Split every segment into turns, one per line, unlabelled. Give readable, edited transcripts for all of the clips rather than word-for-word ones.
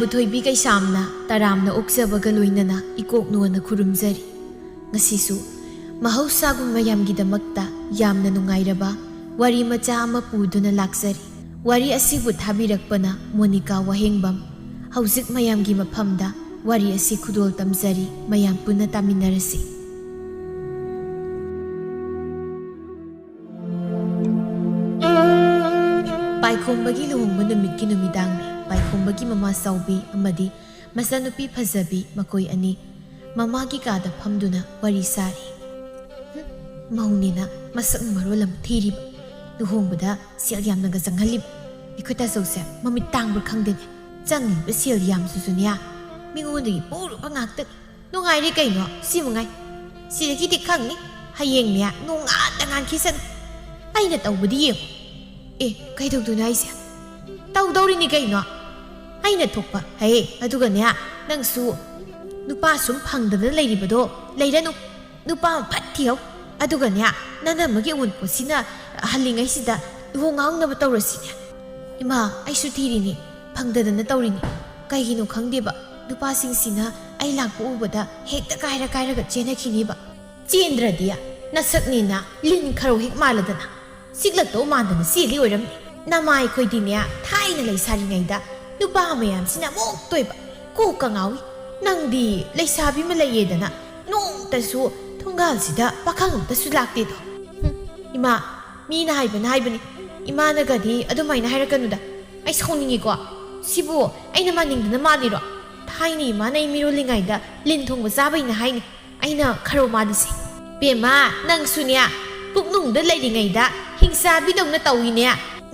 ꯃꯥꯏꯅꯥꯕꯨ ꯊꯣꯏꯕꯤ ꯀꯩꯁꯥꯝꯅ ꯇꯔꯥꯝꯅ ꯑꯣꯛꯆꯕꯒ ꯂꯣꯏꯅꯅ ꯏꯀꯣꯛꯅꯣꯅ ꯈꯨꯔꯨꯝꯖꯔꯤ ꯉꯁꯤꯁꯨ ꯃꯍꯧꯁꯥꯒꯨꯝ ꯃꯌꯥꯝꯒꯤꯗꯃꯛꯇ ꯌꯥꯝꯅ ꯅꯨꯡꯉꯥꯏꯔꯕ ꯋꯥꯔꯤ ꯃꯆꯥ ꯑꯃ ꯄꯨꯗꯨꯅ ꯂꯥꯛꯆꯔꯤ ꯋꯥꯔꯤ ꯑꯁꯤꯕꯨ ꯊꯥꯕꯤꯔꯛꯄꯅ ꯃꯣꯅꯤꯀꯥ ꯋꯥꯍꯦꯡꯕꯝ ꯍꯧꯖꯤꯛ ꯃꯌꯥꯝꯒꯤ ꯃꯐꯝꯗ ꯋꯥꯔꯤ ꯑꯁꯤ ꯈꯨꯗꯣꯜ ꯇꯝꯖꯔꯤ ꯃꯌꯥꯝ ꯄꯨꯟꯅ ꯇꯥꯃꯤꯟꯅꯔꯁꯤ ꯄꯥꯏꯈꯣꯝꯕꯒꯤ ꯂꯨꯍꯣꯡꯕ ꯅꯨꯃꯤꯠꯀꯤ ꯅꯨꯃꯤꯗꯥꯡꯅꯤ ꯄꯥꯏꯈꯣꯝꯕꯒꯤ ꯃꯃꯥ ꯆꯥꯎꯕꯤ ꯑꯃꯗꯤ ꯃꯆꯥꯅꯨꯄꯤ ꯐꯖꯕꯤ ꯃꯈꯣꯏ ꯑꯅꯤ ꯃꯃꯥꯒꯤ ꯀꯥꯗ ꯐꯝꯗꯨꯅ ꯋꯥꯔꯤ ꯁꯥꯔꯤ ꯃꯧꯅꯤꯅ ꯃꯁꯛ ꯃꯔꯣꯜ ꯑꯃ ꯊꯤꯔꯤꯕ ꯂꯨꯍꯣꯡꯕꯗ ꯁꯦꯜ ꯌꯥꯝꯅꯒ ꯆꯪꯍꯜꯂꯤꯕ ꯑꯩꯈꯣꯏ ꯇꯥꯆꯧꯁꯦ ꯃꯃꯤꯠ ꯇꯥꯡꯕ꯭ꯔꯥ ꯈꯪꯗꯦꯅꯦ ꯆꯪꯉꯤꯕ ꯁꯦꯜ ꯌꯥꯝꯁꯨꯁꯨꯅꯦ ꯃꯤꯉꯣꯟꯗꯒꯤ ꯄꯨꯔꯨꯕ ꯉꯥꯛꯇꯅꯤ ꯅꯨꯡꯉꯥꯏꯔꯦ ꯀꯩꯅꯣ ꯁꯤ ꯃꯉꯥꯏ ꯁꯤꯗꯒꯤꯗꯤ ꯈꯪꯅꯤ ꯍꯌꯦꯡꯅꯦ ꯅꯣꯡꯉꯥꯟꯗ ꯉꯥꯟꯈꯤꯁꯅꯤ ꯑꯩꯅ ꯇꯧꯕꯗꯤ ꯌꯦꯡꯉꯨ ꯀꯩꯗꯧꯗꯣꯏꯅꯣ ꯑꯩꯁꯦ ꯇꯧꯗꯧꯔꯤꯅꯤ ꯀꯩꯅꯣ ꯑꯩꯅ ꯊꯣꯛꯄ ꯍꯦ ꯑꯗꯨꯒꯅꯦ ꯅꯪꯁꯨ ꯅꯨꯄꯥ ꯁꯨꯝ ꯐꯪꯗꯗꯅ ꯂꯩꯔꯤꯕꯗꯣ ꯂꯩꯔꯅꯨ ꯅꯨꯄꯥ ꯑꯃ ꯐꯠ ꯊꯤꯍꯧ ꯑꯗꯨꯒꯅꯦ ꯅꯅꯝꯃꯒꯤ ꯑꯋꯨꯟꯄꯣꯠꯁꯤꯅ ꯍꯜꯂꯤꯉꯩꯁꯤꯗ ꯂꯨꯍꯣꯡꯉꯥꯡꯅꯕ ꯇꯧꯔꯁꯤꯅꯦ ꯏꯃꯥ ꯑꯩꯁꯨ ꯊꯤꯔꯤꯅꯤ ꯐꯪꯗꯗꯅ ꯇꯧꯔꯤꯅꯤ ꯀꯩꯒꯤꯅꯣ ꯈꯪꯗꯦꯕ ꯅꯨꯄꯥꯁꯤꯡꯁꯤꯅ ꯑꯩ ꯂꯥꯛꯄ ꯎꯕꯗ ꯍꯦꯛꯇ ꯀꯥꯏꯔꯒ ꯆꯦꯟꯅꯈꯤꯅꯤꯕ ꯆꯦꯟꯗ꯭ꯔꯗꯤ ꯅꯁꯛꯅꯤꯅ ꯂꯤꯟ ꯈꯔꯧ ꯍꯦꯛ ꯃꯥꯜꯂꯗꯅ ꯁꯤꯛꯂꯛꯇꯧ ꯃꯥꯟꯗꯅ ꯆꯦꯜꯂꯤ ꯑꯣꯏꯔꯝꯅꯤ ꯅꯃꯥ ꯑꯩꯈꯣꯏꯗꯤꯅꯦ ꯊꯥꯏꯅ ꯂꯩꯁꯥꯔꯤꯉꯩꯗ ꯅꯨꯄꯥ ꯃꯌꯥꯝꯁꯤꯅ ꯑꯃꯨꯛ ꯇꯣꯏꯕ ꯀꯣꯛꯀ ꯉꯥꯎꯏ ꯅꯪꯗꯤ ꯂꯩꯁꯥꯕꯤ ꯑꯃ ꯂꯩꯌꯦꯗꯅ ꯅꯣꯡꯇꯁꯨ ꯊꯣꯡꯒꯥꯜꯁꯤꯗ ꯄꯥꯈꯪ ꯑꯝꯇꯁꯨ ꯂꯥꯛꯇꯦꯗꯣ ꯏꯃꯥ ꯃꯤꯅ ꯍꯥꯏꯕꯅꯤ ꯏꯃꯥꯅꯒꯗꯤ ꯑꯗꯨꯃꯥꯏꯅ ꯍꯥꯏꯔꯛꯀꯅꯨꯗ ꯑꯩ ꯁꯥꯎꯅꯤꯡꯉꯤꯀꯣ ꯁꯤꯕꯨ ꯑꯩꯅ ꯃꯥꯅꯤꯡꯗꯅ ꯃꯥꯜꯂꯤꯔꯣ ꯊꯥꯏꯅ ꯏꯃꯥꯅ ꯑꯩ ꯃꯤꯔꯣꯜꯂꯤꯉꯩꯗ ꯂꯤꯟ ꯊꯣꯡꯕ ꯆꯥꯕꯩꯅ ꯍꯥꯏꯅꯤ ꯑꯩꯅ ꯈꯔꯧ ꯃꯥꯜꯂꯤꯁꯦ ꯄꯦꯝꯃ ꯅꯪꯁꯨꯅꯦ ꯄꯨꯛꯅꯨꯡꯗ ꯂꯩꯔꯤꯉꯩꯗ ꯍꯤꯡꯆꯥꯕꯤꯗꯧꯅ ꯇꯧꯏꯅꯦ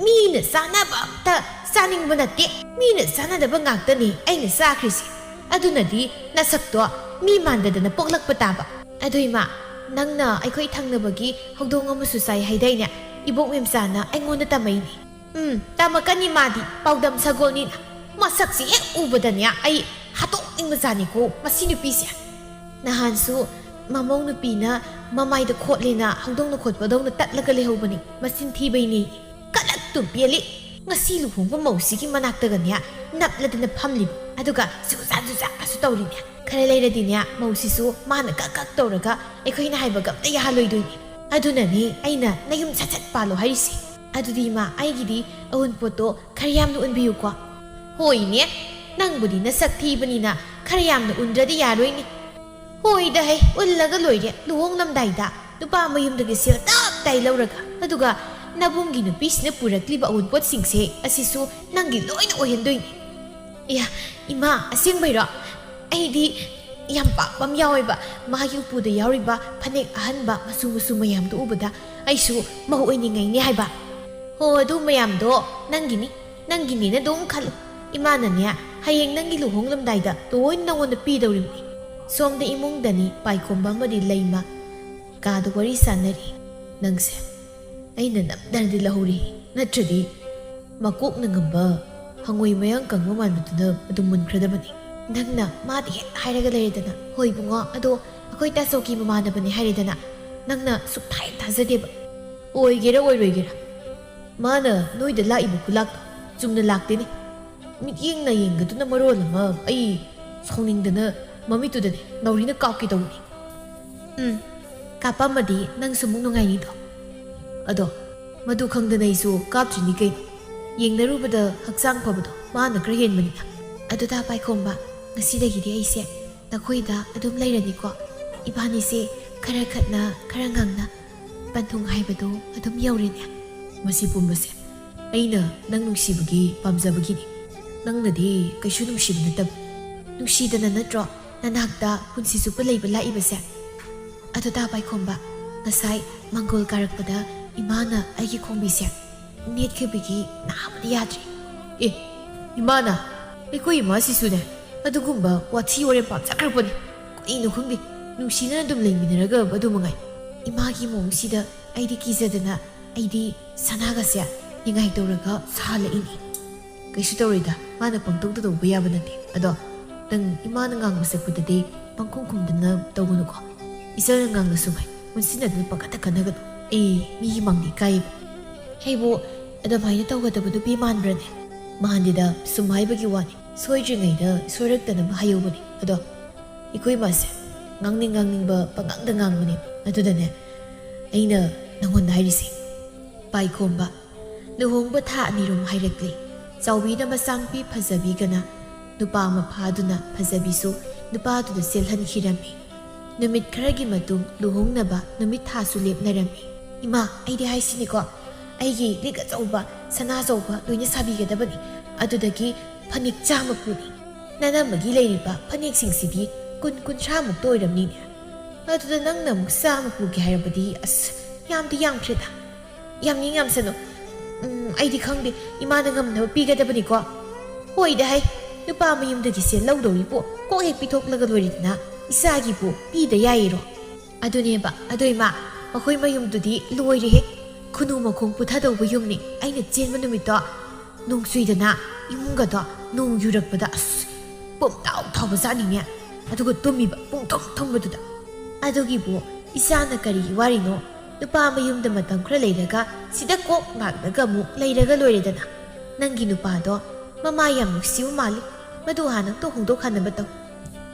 ꯃꯤꯅ ꯆꯥꯅꯕ ꯑꯝꯇ ꯆꯥꯅꯤꯡꯕ ꯅꯠꯇꯦ ꯃꯤꯅ ꯆꯥꯅꯗꯕ ꯉꯥꯛꯇꯅꯤ ꯑꯩꯅ ꯆꯥꯈ꯭ꯔꯤꯁꯦ ꯑꯗꯨꯅꯗꯤ ꯅꯁꯛꯇꯣ ꯃꯤ ꯃꯥꯟꯗꯗꯅ ꯄꯣꯛꯂꯛꯄ ꯇꯥꯕ ꯑꯗꯨ ꯏꯃꯥ ꯅꯪꯅ ꯑꯩꯈꯣꯏ ꯊꯪꯅꯕꯒꯤ ꯍꯧꯗꯣꯡ ꯑꯃꯁꯨ ꯆꯥꯏ ꯍꯥꯏꯗꯥꯏꯅꯦ ꯏꯕꯣꯛ ꯃꯦꯝꯆꯥꯅ ꯑꯩꯉꯣꯟꯗ ꯇꯝꯃꯩꯅꯤ ꯇꯝꯃꯛꯀꯅꯤ ꯃꯥꯗꯤ ꯄꯥꯎꯗꯝ ꯁꯒꯣꯜꯅꯤꯅ ꯃꯁꯛꯁꯤ ꯍꯦꯛ ꯎꯕꯗꯅꯦ ꯑꯩ ꯍꯥꯠꯇꯣꯛꯅꯤꯡꯕꯖꯥꯠꯅꯤꯀꯣ ꯃꯁꯤ ꯅꯨꯄꯤꯁꯦ ꯅꯍꯥꯟꯁꯨ ꯃꯃꯧ ꯅꯨꯄꯤꯅ ꯃꯃꯥꯏꯗ ꯈꯣꯠꯂꯦꯅ ꯍꯧꯗꯣꯡꯅ ꯈꯣꯠꯄꯗꯧꯅ ꯇꯠꯂꯒ ꯂꯩꯍꯧꯕꯅꯤ ꯃꯆꯤꯟ ꯊꯤꯕꯩꯅꯤ ꯀꯂꯛꯇꯨ ꯄꯦꯜꯂꯤ ꯉꯁꯤ ꯂꯨꯍꯣꯡꯕ ꯃꯧꯁꯤꯒꯤ ꯃꯅꯥꯛꯇꯒꯅꯦ ꯅꯞꯂꯗꯅ ꯐꯝꯂꯤꯕ ꯑꯗꯨꯒ ꯖꯨꯖꯥꯁꯨ ꯇꯧꯔꯤꯅꯦ ꯈꯔ ꯂꯩꯔꯗꯤꯅꯦ ꯃꯧꯁꯤꯁꯨ ꯃꯥꯅ ꯀꯛ ꯇꯧꯔꯒ ꯑꯩꯈꯣꯏꯅ ꯍꯥꯏꯕꯒ ꯑꯝꯇ ꯌꯥꯍꯜꯂꯣꯏꯗꯣꯏꯅꯤ ꯑꯗꯨꯅꯅꯤ ꯑꯩꯅ ꯅꯌꯨꯝ ꯁꯠ ꯄꯥꯜꯂꯣ ꯍꯥꯏꯔꯤꯁꯦ ꯑꯗꯨꯗꯤ ꯏꯃꯥ ꯑꯩꯒꯤꯗꯤ ꯑꯎꯟꯄꯣꯠꯇꯣ ꯈꯔ ꯌꯥꯝꯅ ꯎꯟꯕꯤꯌꯨꯀꯣ ꯍꯣꯏꯅꯦ ꯅꯪꯕꯨꯗꯤ ꯅꯁꯛ ꯊꯤꯕꯅꯤꯅ ꯈꯔ ꯌꯥꯝꯅ ꯎꯟꯗ꯭ꯔꯗꯤ ꯌꯥꯔꯣꯏꯅꯦ ꯍꯣꯏꯗ ꯍꯦ ꯎꯜꯂꯒ ꯂꯣꯏꯔꯦ ꯂꯨꯍꯣꯡꯂꯝꯗꯥꯏꯗ ꯅꯨꯄꯥ ꯃꯌꯨꯝꯗꯒꯤ ꯁꯦꯜ ꯇꯞ ꯇꯥꯏ ꯂꯧꯔꯒ ꯑꯗꯨꯒ ꯅꯕꯨꯡꯒꯤ ꯅꯨꯄꯤꯁꯤꯅ ꯄꯨꯔꯛꯂꯤꯕ ꯑꯎꯟꯄꯣꯠꯁꯤꯡꯁꯦ ꯑꯁꯤꯁꯨ ꯅꯪꯒꯤ ꯂꯣꯏꯅ ꯑꯣꯏꯍꯟꯗꯣꯏꯅꯤ ꯏꯃꯥ ꯑꯁꯦꯡꯕꯩꯔꯣ ꯑꯩꯗꯤ ꯌꯥꯝ ꯄꯥꯛꯄ ꯑꯃ ꯌꯥꯎꯋꯦꯕ ꯃꯥꯒꯤ ꯎꯄꯨꯗ ꯌꯥꯎꯔꯤꯕ ꯐꯅꯦꯛ ꯑꯍꯟꯕ ꯃꯆꯨ ꯃꯌꯥꯝꯗꯣ ꯎꯕꯗ ꯑꯩꯁꯨ ꯃꯧ ꯑꯣꯏꯅꯤꯡꯉꯩꯅꯦ ꯍꯥꯏꯕ ꯍꯣ ꯑꯗꯨ ꯃꯌꯥꯝꯗꯣ ꯅꯪꯒꯤꯅꯤꯅ ꯑꯗꯨꯝ ꯈꯜꯂꯨ ꯏꯃꯥꯅꯅꯦ ꯍꯌꯦꯡ ꯅꯪꯒꯤ ꯂꯨꯍꯣꯡꯂꯝꯗꯥꯏꯗ ꯂꯣꯏꯅ ꯅꯪꯉꯣꯟꯗ ꯄꯤꯗꯧꯔꯤꯕꯅꯤ ꯁꯣꯝꯗ 이몽ꯗꯅꯤ ꯄꯥꯏꯈꯣꯝꯕ ꯑꯃꯗꯤ ꯂꯩꯃ ꯀꯥꯗ ꯋꯥꯔꯤ ꯁꯥꯟꯅꯔꯤ ꯅꯪꯁꯦ ꯑꯩꯅ ꯅꯝꯗꯅꯗꯤ ꯂꯧꯍꯧꯔꯤ ꯅꯠꯇ꯭ꯔꯗꯤ ꯃꯀꯣꯛꯅ ꯉꯝꯕ ꯍꯪꯉꯣꯏ ꯃꯌꯥꯡ ꯀꯪꯕ ꯃꯥꯟꯕꯗꯨꯅ ꯑꯗꯨꯝ ꯃꯨꯟꯈ꯭ꯔꯗꯕꯅꯤ ꯅꯪꯅ ꯃꯥꯗꯤ ꯍꯦꯛ ꯍꯥꯏꯔꯒ ꯂꯩꯔꯦꯗꯅ ꯍꯣꯏ ꯕꯨꯡꯉꯣ ꯑꯗꯣ ꯑꯩꯈꯣꯏ ꯇꯥꯆꯧꯒꯤ ꯃꯃꯥꯟꯅꯕꯅꯤ ꯍꯥꯏꯔꯦꯗꯅ ꯅꯪꯅ ꯁꯨꯛꯊꯥ ꯊꯥꯖꯗꯦꯕ ꯑꯣꯏꯒꯦꯔꯥ ꯑꯣꯏꯔꯣꯏꯒꯦꯔꯥ ꯃꯥꯅ ꯅꯣꯏꯗ ꯂꯥꯛꯏꯕ ꯈꯨꯂꯥꯛꯇꯣ ꯆꯨꯝꯅ ꯂꯥꯛꯇꯦꯅꯦ ꯃꯤꯠꯌꯦꯡꯅ ꯌꯦꯡꯒꯗꯨꯅ ꯃꯔꯣꯜ ꯑꯃ ꯑꯩ ꯁꯥꯎꯅꯤꯡꯗꯅ ꯃꯃꯤꯠꯇꯨꯗꯅꯦ ꯅꯧꯔꯤꯅ ꯀꯥꯞꯀꯦ ꯇꯧꯕꯅꯤ ꯀꯥꯞꯄꯝꯃꯗꯤ ꯅꯪꯁꯨ ꯑꯃꯨꯛ ꯅꯨꯡꯉꯥꯏꯅꯤꯗꯣ ꯑꯗꯣ ꯃꯗꯨ ꯈꯪꯗꯅ ꯑꯩꯁꯨ ꯀꯥꯞꯇ꯭ꯔꯤꯅꯤ ꯀꯩꯅꯣ ꯌꯦꯡꯅꯔꯨꯕꯗ ꯍꯛꯆꯥꯡ ꯐꯕꯗꯣ ꯃꯥꯅ ꯈꯔ ꯍꯦꯟꯕꯅꯤꯅ ꯑꯗꯨꯗ ꯄꯥꯏꯈꯣꯝꯕ ꯉꯁꯤꯗꯒꯤꯗꯤ ꯑꯩꯁꯦ ꯅꯈꯣꯏꯗ ꯑꯗꯨꯝ ꯂꯩꯔꯅꯤꯀꯣ ꯏꯕꯥꯅꯤꯁꯦ ꯈꯔ ꯈꯠꯅ ꯈꯔ ꯉꯥꯡꯅ ꯄꯟꯊꯨꯡ ꯍꯥꯏꯕꯗꯣ ꯑꯗꯨꯝ ꯌꯧꯔꯦꯅꯦ ꯃꯁꯤ ꯄꯨꯝꯕꯁꯦ ꯑꯩꯅ ꯅꯪ ꯅꯨꯡꯁꯤꯕꯒꯤ ꯄꯥꯝꯖꯕꯒꯤꯅꯤ ꯅꯪꯅꯗꯤ ꯀꯩꯁꯨ ꯅꯨꯡꯁꯤꯕ ꯅꯠꯇꯕ ꯅꯨꯡꯁꯤꯗꯅ ꯅꯠꯇ꯭ꯔꯣ ꯅꯅꯥꯛꯇ ꯄꯨꯟꯁꯤ ꯆꯨꯞꯄ ꯂꯩꯕ ꯂꯥꯛꯏꯕꯁꯦ ꯑꯗꯨꯗ ꯄꯥꯏꯈꯣꯝꯕ ꯉꯁꯥꯏ ꯃꯪꯒꯣꯜ ꯀꯥꯔꯛꯄꯗ ꯏꯃꯥꯅ ꯑꯩꯒꯤ ꯈꯣꯡꯕꯤꯁꯦ ꯅꯦꯠꯈꯤꯕꯒꯤ ꯅꯥꯕꯗꯤ ꯌꯥꯗ꯭ꯔꯤ ꯏꯃꯥꯅ ꯑꯩꯈꯣꯏ ꯏꯃꯥꯁꯤꯁꯨꯅꯦ ꯑꯗꯨꯒꯨꯝꯕ ꯋꯥꯊꯤ ꯋꯥꯔꯦꯝ ꯄꯥꯝꯖꯈ꯭ꯔꯕꯅꯤ ꯀꯩꯅꯣ ꯈꯪꯗꯦ ꯅꯨꯡꯁꯤꯅ ꯑꯗꯨꯝ ꯂꯩꯃꯤꯟꯅꯔꯒ ꯑꯗꯨ ꯃꯉꯥꯏ ꯏꯃꯥꯒꯤ ꯃꯑꯣꯡꯁꯤꯗ ꯑꯩꯗꯤ ꯀꯤꯖꯗꯅ ꯑꯩꯗꯤ ꯁꯅꯥꯒꯁꯦ ꯅꯤꯡꯉꯥꯏ ꯇꯧꯔꯒ ꯁꯥꯍꯜꯂꯛꯏꯅꯤ ꯀꯩꯁꯨ ꯇꯧꯔꯣꯏꯗ ꯃꯥꯅ ꯄꯪꯇꯧꯗ ꯇꯧꯕ ꯌꯥꯕ ꯅꯠꯇꯦ ꯑꯗꯣ ꯅꯪ ꯏꯃꯥꯅ ꯉꯥꯡꯕ ꯁꯛꯄꯗꯗꯤ ꯄꯪꯈꯨꯝ ꯈꯨꯝꯗꯅ ꯇꯧꯒꯅꯨꯀꯣ ꯏꯆꯥꯅ ꯉꯥꯡꯂꯁꯨ ꯉꯥꯏ ꯄꯨꯟꯁꯤꯟꯅꯗꯨꯅ ꯄꯪꯀꯠꯇ ꯀꯟꯅꯒꯅꯨ ꯑꯩ ꯃꯤꯒꯤ ꯃꯥꯡꯗꯤ ꯏꯀꯥꯏꯌꯦꯕ ꯍꯩꯕꯨ ꯑꯗꯨꯃꯥꯏꯅ ꯇꯧꯒꯗꯕ ꯅꯨꯄꯤ ꯃꯥꯟꯕ꯭ꯔꯅꯦ ꯃꯥꯟꯗꯦꯗ ꯁꯨꯝ ꯍꯥꯏꯕꯒꯤ ꯋꯥꯅꯤ ꯁꯣꯏꯗ꯭ꯔꯤꯉꯩꯗ ꯁꯣꯏꯔꯛꯇꯅꯕ ꯍꯥꯏꯍꯧꯕꯅꯤ ꯑꯗꯣ ꯑꯩꯈꯣꯏ ꯃꯥꯁꯦ ꯉꯥꯡꯅꯤꯡꯕ ꯄꯪꯉꯥꯡꯗ ꯉꯥꯡꯕꯅꯦ ꯑꯗꯨꯗꯅꯦ ꯑꯩꯅ ꯅꯪꯉꯣꯟꯗ ꯍꯥꯏꯔꯤꯁꯦ ꯄꯥꯏꯈꯣꯝꯕ ꯂꯨꯍꯣꯡꯕ ꯊꯥ 2 ꯍꯥꯏꯔꯛꯂꯤ ꯆꯥꯎꯕꯤꯅ ꯃꯆꯥꯅꯨꯄꯤ ꯐꯖꯕꯤꯒꯅ ꯅꯨꯄꯥ ꯑꯃ ꯐꯥꯗꯨꯅ ꯐꯖꯕꯤꯁꯨ ꯅꯨꯄꯥꯗꯨꯗ ꯆꯦꯜꯍꯟꯈꯤꯔꯝꯃꯤ ꯅꯨꯃꯤꯠ ꯈꯔꯒꯤ ꯃꯇꯨꯡ ꯂꯨꯍꯣꯡꯅꯕ ꯅꯨꯃꯤꯠ ꯊꯥꯁꯨ ꯂꯦꯞꯅꯔꯝꯃꯤ ꯏꯃꯥ ꯑꯩꯗꯤ ꯍꯥꯏꯁꯤꯅꯤꯀꯣ ꯑꯩꯒꯤ ꯂꯤꯛ ꯑꯆꯧꯕ ꯁꯅꯥ ꯑꯆꯧꯕ ꯂꯣꯏꯅ ꯁꯥꯕꯤꯒꯗꯕꯅꯤ ꯑꯗꯨꯗꯒꯤ ꯐꯅꯦꯛ 100 ꯄꯨꯅꯤ ꯅꯅꯝꯃꯒꯤ ꯂꯩꯔꯤꯕ ꯐꯅꯦꯛꯁꯤꯡꯁꯤꯗꯤ 20-30ꯃꯨꯛꯇ ꯑꯣꯏꯔꯝꯅꯤꯅꯦ ꯑꯗꯨꯗ ꯅꯪꯅ ꯑꯃꯨꯛ 100 ꯄꯨꯒꯦ ꯍꯥꯏꯔꯕꯗꯤ ꯑꯁ ꯌꯥꯝꯗꯤ ꯌꯥꯝꯈ꯭ꯔꯦꯗ ꯌꯥꯝꯁꯅꯨ ꯑꯩꯗꯤ ꯈꯪꯗꯦ ꯏꯃꯥꯅ ꯉꯝꯅꯕ ꯄꯤꯒꯗꯕꯅꯤꯀꯣ ꯍꯣꯏꯗ ꯍꯩ ꯅꯨꯄꯥ ꯃꯌꯨꯝꯗꯒꯤ ꯁꯦꯜ ꯂꯧꯗꯧꯔꯤꯕꯣ ꯀꯣꯛ ꯍꯦꯛ ꯄꯤꯊꯣꯛꯂꯒ ꯂꯣꯏꯔꯦꯗꯅ ꯏꯆꯥꯒꯤꯕꯨ ꯄꯤꯗ ꯌꯥꯏꯔꯣ ꯑꯗꯨꯅꯦꯕ ꯑꯗꯣ ꯏꯃꯥ ꯃꯈꯣꯏ ꯃꯌꯨꯝꯗꯨꯗꯤ ꯂꯣꯏꯔꯦꯍꯦ ꯈꯨꯅꯨ ꯃꯈꯣꯡ ꯄꯨꯊꯗꯧꯕ ꯌꯨꯝꯅꯤ ꯑꯩꯅ ꯆꯦꯟꯕ ꯅꯨꯃꯤꯠꯇꯣ ꯅꯣꯡ ꯆꯨꯏꯗꯅ ꯏꯃꯨꯡꯒꯗꯣ ꯅꯣꯡ ꯌꯨꯔꯛꯄꯗ ꯑꯁ ꯄꯨꯝꯇꯥꯎ ꯊꯥꯎꯕ ꯖꯥꯠꯅꯤꯅꯦ ꯑꯗꯨꯒ ꯇꯨꯝꯃꯤꯕ ꯊꯨꯝꯕꯗꯨꯗ ꯑꯗꯨꯒꯤꯕꯨ ꯏꯆꯥꯅ ꯀꯔꯤꯒꯤ ꯋꯥꯔꯤꯅꯣ ꯅꯨꯄꯥ ꯃꯌꯨꯝꯗ ꯃꯇꯝ ꯈꯔ ꯂꯩꯔꯒ ꯁꯤꯗ ꯀꯣꯛ ꯂꯥꯛꯂꯒ ꯑꯃꯨꯛ ꯂꯩꯔꯒ ꯂꯣꯏꯔꯦꯗꯅ ꯅꯪꯒꯤ ꯅꯨꯄꯥꯗꯣ ꯃꯃꯥ ꯌꯥꯝ ꯅꯨꯡꯁꯤꯕ ꯃꯥꯜꯂꯤ ꯃꯗꯨ ꯍꯥꯟꯅ ꯍꯣꯡꯗꯣꯛꯍꯟꯅꯕ ꯇꯧ